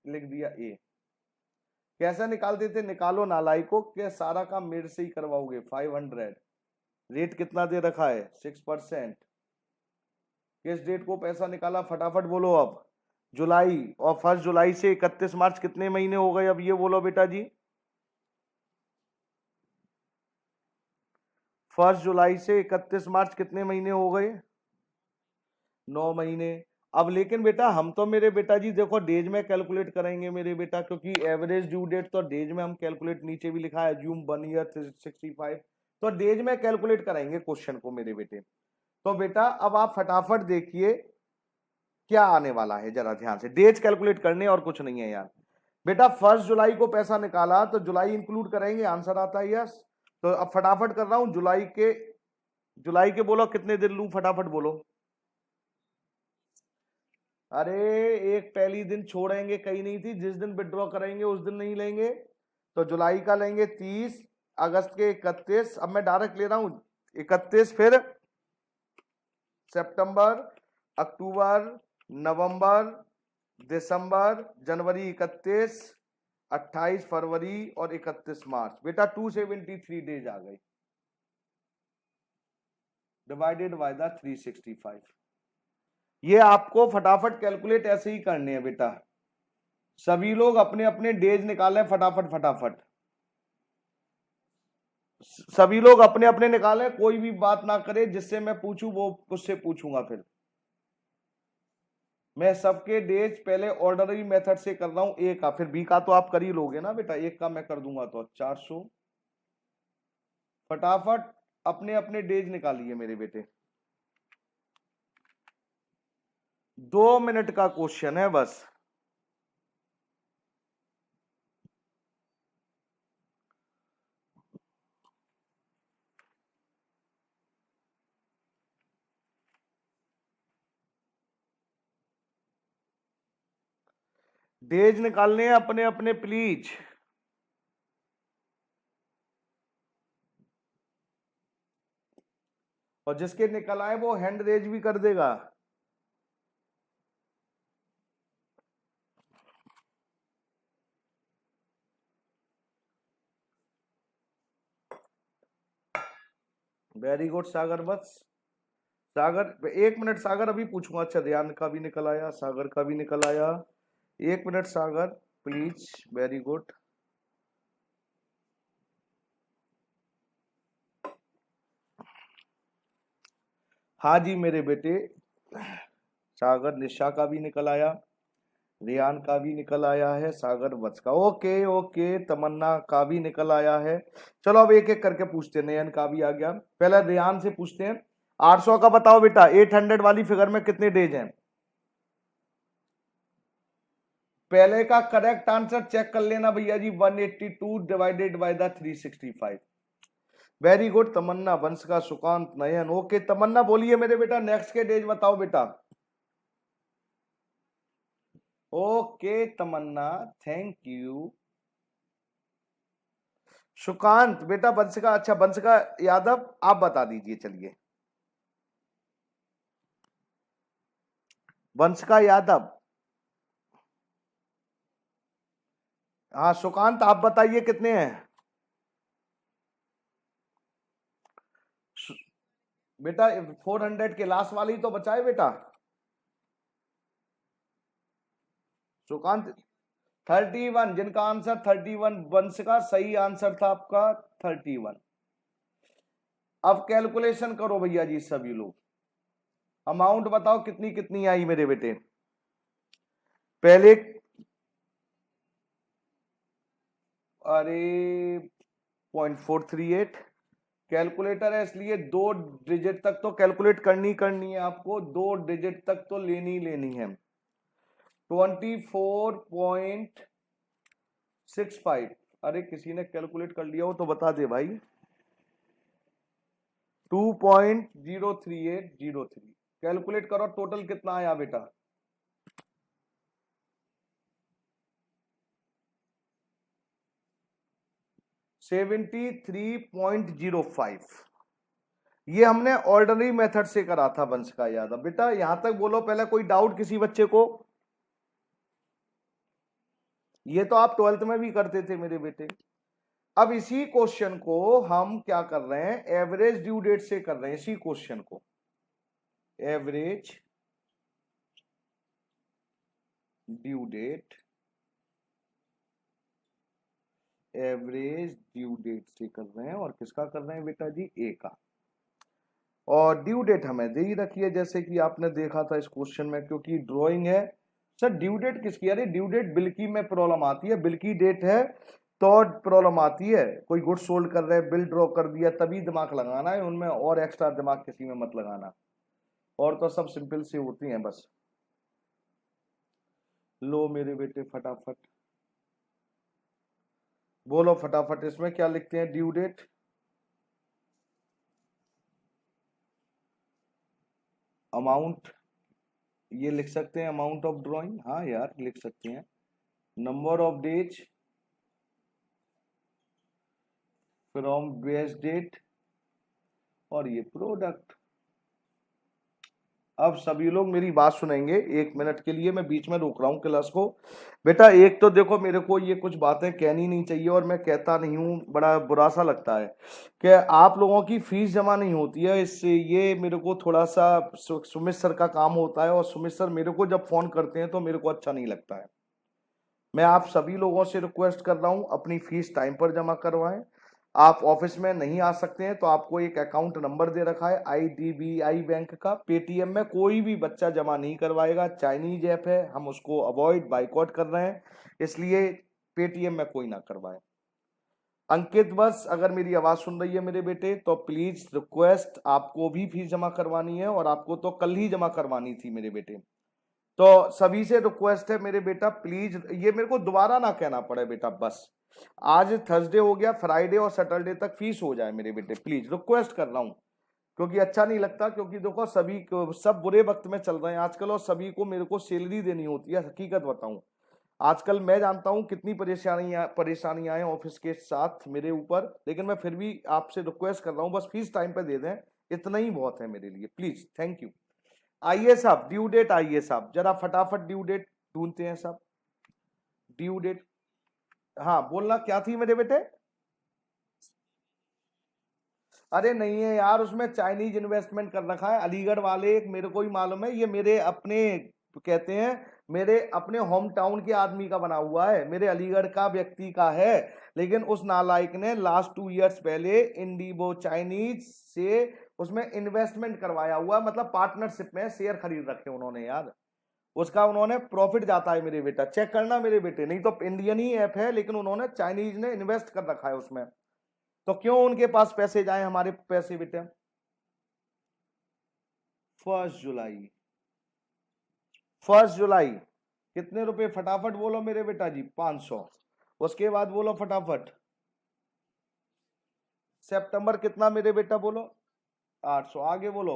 लिख दिया ए। कैसे निकालते थे, निकालो नालायकों के, सारा काम मेरे से ही करवाओगे। 500, रेट कितना दे रखा है 6%। किस डेट को पैसा निकाला, फटाफट बोलो अब। जुलाई, और 1 जुलाई से 31 मार्च कितने महीने हो गए, अब ये बोलो बेटा जी। 1 जुलाई से 31 मार्च कितने महीने हो गए, 9 महीने। अब लेकिन बेटा हम तो मेरे बेटा जी देखो डेज में कैलकुलेट करेंगे मेरे बेटा, क्योंकि एवरेज ड्यू डेट तो डेज में हम कैलकुलेट, नीचे भी लिखा है एज्यूम 1 ईयर 365, तो डेज में कैलकुलेट करेंगे क्वेश्चन को मेरे बेटे। तो बेटा अब आप फटाफट देखिए क्या आने वाला है, जरा ध्यान से डेज कैलकुलेट करने और कुछ नहीं है यार। बेटा 1 जुलाई को पैसा निकाला तो जुलाई इंक्लूड करेंगे, आंसर आता है यस। तो अब फटाफट कर रहा हूं, जुलाई के बोलो कितने दिन लूं, फटाफट बोलो। अरे एक पहली दिन छोड़ेंगे कहीं नहीं थी, जिस दिन विड्रॉ करेंगे उस दिन नहीं लेंगे। तो जुलाई का लेंगे 30, अगस्त के 31, अब मैं डायरेक्ट ले रहा हूं 31, फिर सितंबर, अक्टूबर, नवंबर, दिसंबर, जनवरी 31, 28 फरवरी और 31 मार्च। बेटा 273 डेज आ गए डिवाइडेड बाय द 365। ये आपको फटाफट कैलकुलेट ऐसे ही करने हैं बेटा, सभी लोग अपने अपने डेज निकालें फटाफट फटाफट, सभी लोग अपने अपने निकालें, कोई भी बात ना करे, जिससे मैं पूछूं वो उससे पूछूंगा। फिर मैं सबके डेज पहले ऑर्डनरी मेथड से कर रहा हूं, ए का, फिर बी का तो आप कर ही लोगे ना बेटा, एक का मैं कर दूंगा तो 400। फटाफट अपने अपने डेज निकालिए मेरे बेटे, 2 मिनट का क्वेश्चन है बस। डेज निकालने हैं अपने अपने प्लीज। और जिसके निकल आए वो हैंड रेज भी कर देगा। वेरी गुड सागर, बस सागर 1 मिनट, सागर अभी पूछूंगा। अच्छा ध्यान का भी निकल आया, सागर का भी निकल आया, 1 minute Sagar please, very good. हाँ जी मेरे बेटे, सागर निशा का भी निकल आया, रियान का भी निकल आया है, सागर वत्स का, ओके ओके, तमन्ना का भी निकल आया है। चलो अब एक एक करके पूछते हैं, नयन का भी आ गया, पहले रियान से पूछते हैं। 800 का बताओ बेटा, 800 वाली फिगर में कितने डेज हैं? पहले का करेक्ट आंसर चेक कर लेना भैया जी, 182 divided by the 365। Very good Tamanna, Vansh का, सुकांत, नयन, ओके। तमन्ना बोलिए मेरे बेटा, नेक्स्ट के डेज बताओ बेटा। Okay Tamanna, thank you. Sukant बेटा, वंश का, अच्छा वंश का यादव आप बता दीजिए, चलिए वंश का यादव। हाँ सुकांत आप बताइए कितने हैं? बेटा 400 के लास्ट वाली तो बचाए बेटा। सुकांत 31, जिनका आंसर 31, वंश का सही आंसर था आपका 31। अब कैलकुलेशन करो भैया जी सभी लोग, अमाउंट बताओ कितनी कितनी आई मेरे बेटे। पहले अरे 0.438, कैलकुलेटर है इसलिए 2 डिजिट तक तो कैलकुलेट करनी है आपको, 2 डिजिट तक तो लेनी है। 24.65, अरे किसी ने कैलकुलेट कर लिया हो तो बता दे भाई। 2.03803, कैलकुलेट करो टोटल कितना आया बेटा। 73.05। ये हमने ऑर्डिनरी मेथड से करा था वंश का यादव। बेटा यहां तक बोलो पहले, कोई डाउट किसी बच्चे को? ये तो आप 12th में भी करते थे मेरे बेटे। अब इसी क्वेश्चन को हम क्या कर रहे हैं, एवरेज ड्यू डेट से कर रहे हैं इसी क्वेश्चन को, average due date, average due date से कर रहे हैं, और किसका कर रहे हैं बेटा जी, ए का। और ड्यू डेट हमें दे ही रखी है, जैसे कि आपने देखा था इस क्वेश्चन में, क्योंकि ड्राइंग है। सर ड्यू डेट किसकी? अरे ड्यू डेट बिल की में प्रॉब्लम आती है, बिल की डेट है तो प्रॉब्लम आती है। कोई गुड सोल्ड कर रहे हैं, बिल ड्रॉ कर दिया, तभी दिमाग लगाना है उनमें, और एक्स्ट्रा दिमाग किसी में मत लगाना। और तो सब सिंपल सी होती हैं बस। लो मेरे बेटे फटाफट बोलो, फटाफट इसमें क्या लिखते हैं? ड्यू डेट, अमाउंट, ये लिख सकते हैं अमाउंट ऑफ ड्राइंग, हाँ यार लिख सकते हैं। Number of days from base date, और ये प्रोडक्ट। अब सभी लोग मेरी बात सुनेंगे, 1 मिनट के लिए मैं बीच में रोक रहा हूँ क्लास को। बेटा एक तो देखो, मेरे को ये कुछ बातें कहनी नहीं चाहिए और मैं कहता नहीं हूँ, बड़ा बुरा सा लगता है कि आप लोगों की फीस जमा नहीं होती है। इससे ये मेरे को थोड़ा सा सुमित सर का काम होता है, और सुमित सर मेरे को जब फोन करते हैं तो मेरे को अच्छा नहीं लगता है। मैं आप सभी लोगों से रिक्वेस्ट कर रहा हूं, अपनी फीस टाइम पर जमा करवाएं। आप ऑफिस में नहीं आ सकते हैं तो आपको एक अकाउंट नंबर दे रखा है IDBI बैंक का। पेटीएम में कोई भी बच्चा जमा नहीं करवाएगा, चाइनीज ऐप है, हम उसको अवॉइड बाइकआउट कर रहे हैं, इसलिए पेटीएम में कोई ना करवाए। अंकित बस अगर मेरी आवाज सुन रही है मेरे बेटे, तो प्लीज रिक्वेस्ट, आपको भी फीस जमा करवानी है, और आपको तो कल ही जमा करवानी थी मेरे बेटे। तो सभी से रिक्वेस्ट है मेरे बेटा, प्लीज ये मेरे को दोबारा ना कहना पड़े बेटा, बस आज थर्सडे हो गया, फ्राइडे और सैटरडे तक फीस हो जाए मेरे बेटे, प्लीज रिक्वेस्ट कर रहा हूं, क्योंकि अच्छा नहीं लगता। क्योंकि देखो सभी सब बुरे वक्त में चल रहे हैं आजकल, और सभी को मेरे को सैलरी देनी होती है। हकीकत बताऊं, आजकल मैं जानता हूं कितनी परेशानियां हैं ऑफिस के साथ मेरे ऊपर, लेकिन मैं फिर भी आपसे रिक्वेस्ट कर रहा हूं, बस फीस टाइम पे दे दें, इतना ही बहुत है मेरे लिए, प्लीज, थैंक यू। आइए साहब, ड्यू डेट आइए साहब, जरा फटाफट ड्यू डेट ढूंढते हैं साहब। ड्यू डेट, हाँ बोलना क्या थी मेरे बेटे? अरे नहीं है यार, उसमें चाइनीज इन्वेस्टमेंट कर रखा है अलीगढ़ वाले, एक मेरे को ही मालूम है, ये मेरे अपने कहते हैं, मेरे अपने होम टाउन के आदमी का बना हुआ है, मेरे अलीगढ़ का व्यक्ति का है। लेकिन उस नालायक ने लास्ट 2 इयर्स पहले इंडिगो चाइनीज से उसमें इन्वेस्टमेंट करवाया हुआ, मतलब पार्टनरशिप में शेयर खरीद रखे उन्होंने यार, उसका उन्होंने प्रॉफिट जाता है मेरे बेटा, चेक करना मेरे बेटे, नहीं तो इंडियन ही ऐप है लेकिन उन्होंने चाइनीज ने इन्वेस्ट कर रखा है उसमें, तो क्यों उनके पास पैसे जाए हमारे पैसे बेटे? 1 जुलाई, 1 जुलाई कितने रुपए? फटाफट बोलो मेरे बेटा जी, 500। उसके बाद बोलो फटाफट, सितंबर कितना मेरे बेटा बोलो? 800। आगे बोलो,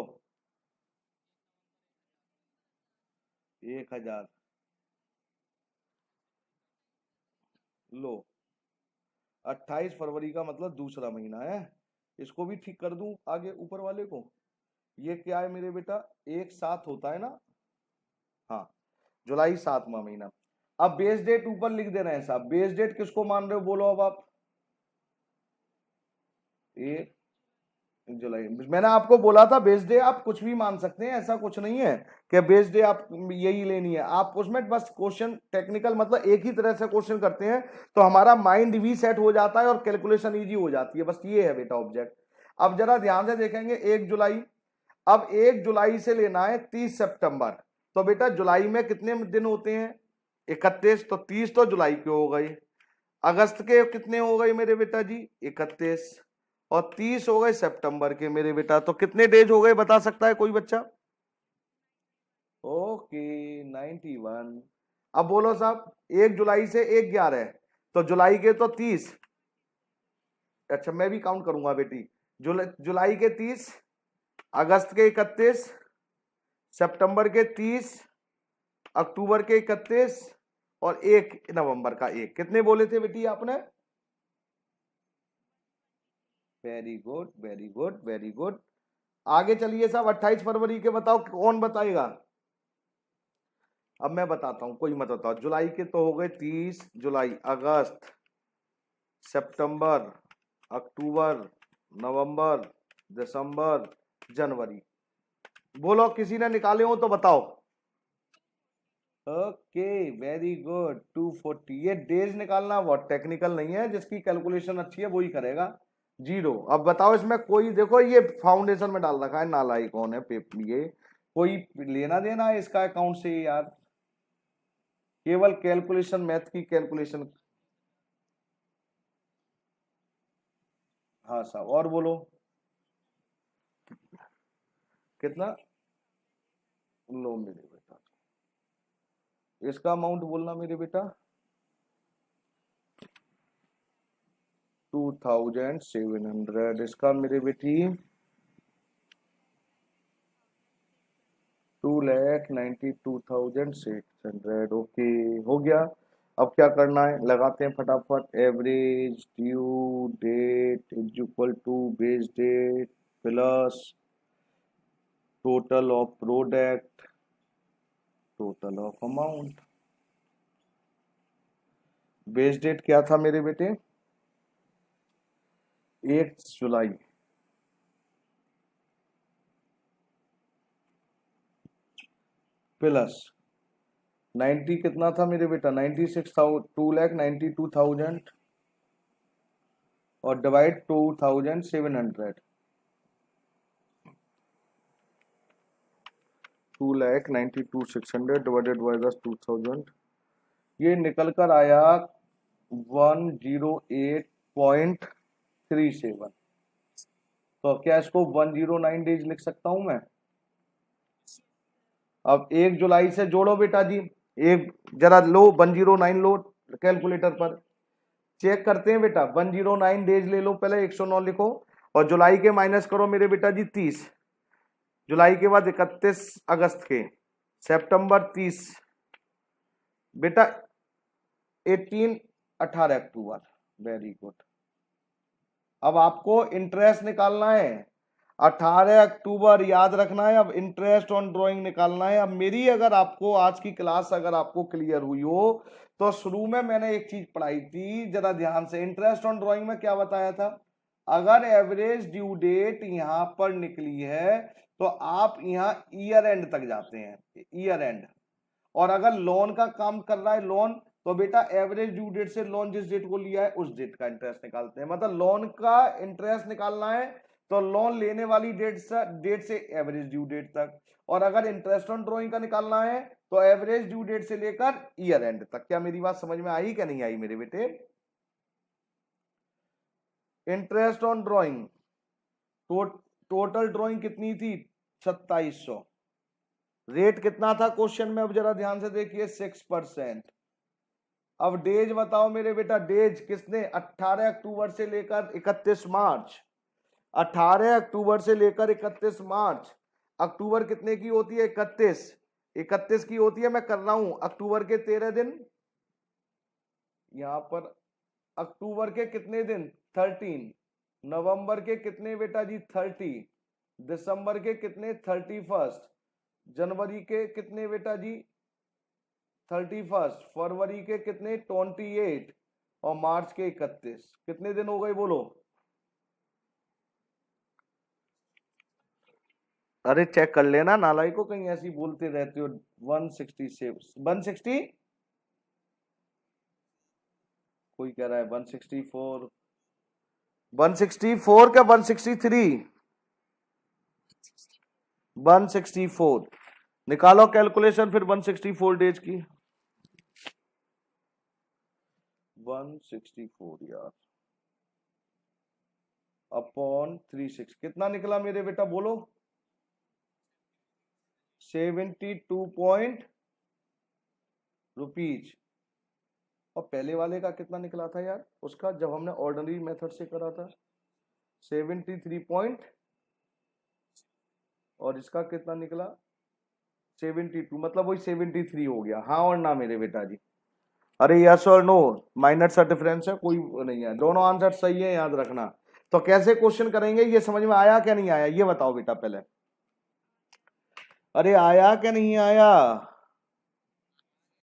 1000। लो, 28 फरवरी का मतलब दूसरा महीना है, इसको भी ठीक कर दूं आगे ऊपर वाले को। ये क्या है मेरे बेटा? 1/7 होता है ना? हाँ, जुलाई 7वां महीना। अब बेस डेट ऊपर लिख दे रहे हैं साहब, बेस डेट किसको मान रहे हो बोलो अब आप? 1 जुलाई। मैंने आपको बोला था बेस डे आप कुछ भी मान सकते हैं, ऐसा कुछ नहीं है कि बेस डे आप यही लेनी है। आप उसमें बस क्वेश्चन टेक्निकल, मतलब एक ही तरह से क्वेश्चन करते हैं तो हमारा माइंड भी सेट हो जाता है और कैलकुलेशन इजी हो जाती है, बस ये है बेटा ऑब्जेक्ट। अब जरा ध्यान से देखेंगे, 1 जुलाई, अब 1 जुलाई से लेना है 30 सितंबर, तो बेटा जुलाई में कितने दिन होते हैं? 31, तो 30 तो जुलाई के हो गए। अगस्त के कितने हो गए मेरे बेटा जी? 31। और 30 हो गए सितंबर के मेरे बेटा, तो कितने डेज हो गए बता सकता है कोई बच्चा? ओके, 91। अब बोलो साहब, 1 जुलाई से 1/11, तो जुलाई के तो 30, अच्छा मैं भी काउंट करूंगा बेटी, जुलाई के 30, अगस्त के 31, सितंबर के 30, अक्टूबर के 31, और 1 नवंबर का 1, कितने बोले थे बेटी आपने? Very good, very good, very good. आगे चलिए साहब, 28 फरवरी के बताओ, कौन बताएगा? अब मैं बताता हूं, कोई मत बताओ। जुलाई के तो हो गए 30, जुलाई, अगस्त, सितंबर, अक्टूबर, नवंबर, दिसंबर, जनवरी। बोलो किसी ने निकाले हो तो बताओ। Okay, very good, 240। ये डेज निकालना बहुत टेक्निकल नहीं है, जिसकी कैलकुलेशन अच्छी है वही करेगा, जीरो। अब बताओ इसमें कोई, देखो ये फाउंडेशन में डाल रखा है, नालायक कौन है पेपर, ये कोई लेना देना है इसका अकाउंट से यार, केवल कैलकुलेशन, मैथ की कैलकुलेशन। हाँ साहब, और बोलो कितना। लो मेरे बेटा, इसका अमाउंट बोलना मेरे बेटा, 2700। इसका मेरे बेटी 2,92,600। ओके, हो गया। अब क्या करना है, लगाते हैं फटाफट। Average due date is equal to base date plus total of product total of amount. Base date क्या था मेरे बेटे, 1 जुलाई, प्लस 90 कितना था मेरे बेटा, 2,92,000 और डिवाइड 2,700, 2,92,600 डिवाइडेड बाय 2,000, ये निकल कर आया 108.37। तो क्या इसको 109 डेज लिख सकता हूं मैं। अब 1 जुलाई से जोड़ो बेटा जी, एक जरा लो 109 लो कैलकुलेटर पर, चेक करते हैं बेटा। 109 डेज ले लो, पहले 109 लिखो और जुलाई के माइनस करो मेरे बेटा जी 30, जुलाई के बाद 31 अगस्त के, सितंबर 30, बेटा 18 अक्टूबर। Very good. अब आपको इंटरेस्ट निकालना है, 18 अक्टूबर याद रखना है। अब इंटरेस्ट ऑन ड्राइंग निकालना है। अब मेरी अगर आपको आज की क्लास अगर आपको क्लियर हुई हो तो शुरू में मैंने एक चीज पढ़ाई थी, जरा ध्यान से। इंटरेस्ट ऑन ड्राइंग में क्या बताया था, अगर एवरेज ड्यू डेट यहां पर निकली है तो आप यहां ईयर एंड तक जाते हैं, ईयर एंड। और अगर लोन का काम कर रहा है लोन, तो बेटा एवरेज ड्यू डेट से लोन जिस डेट को लिया है उस डेट का इंटरेस्ट निकालते हैं। मतलब लोन का इंटरेस्ट निकालना है तो लोन लेने वाली डेट से एवरेज ड्यू डेट तक, और अगर इंटरेस्ट ऑन ड्रॉइंग का निकालना है तो एवरेज ड्यू डेट से लेकर ईयर एंड तक। क्या मेरी बात समझ में आई क्या नहीं आई मेरे बेटे। Interest on drawing total drawing कितनी थी, 2700। रेट कितना था क्वेश्चन में, अब जरा ध्यान से देखिए, 6%। अब डेज बताओ मेरे बेटा, डेज किसने, 18 अक्टूबर से लेकर 31 मार्च, 18 अक्टूबर से लेकर 31 मार्च। अक्टूबर कितने की होती है, 31, 31 की होती है। मैं कर रहा हूं अक्टूबर के 13 दिन, यहां पर अक्टूबर के कितने दिन, 13, नवंबर के कितने बेटा जी, 30, दिसंबर के कितने, 31, जनवरी के कितने बेटा जी, 31, फरवरी के कितने, 28, और मार्च के 31। कितने दिन हो गए बोलो। अरे चेक कर लेना, नालाई को कहीं ऐसी बोलते रहते हो। 167, 160, कोई कह रहा है 164, 164 क्या 163, 164 निकालो कैलकुलेशन फिर 164 डेज की। 164 यार अपॉन 36 कितना निकला मेरे बेटा बोलो, 72 पॉइंट रुपीज। और पहले वाले का कितना निकला था यार उसका, जब हमने ऑर्डिनरी मेथड से करा था, 73 पॉइंट, और इसका कितना निकला 72, मतलब वही 73 हो गया। हाँ और ना मेरे बेटा जी, अरे यस और नो, माइनर सा डिफरेंस है, कोई नहीं है, दोनों आंसर सही है, याद रखना। तो कैसे क्वेश्चन करेंगे ये समझ में आया क्या नहीं आया, ये बताओ बेटा पहले। अरे आया क्या नहीं आया,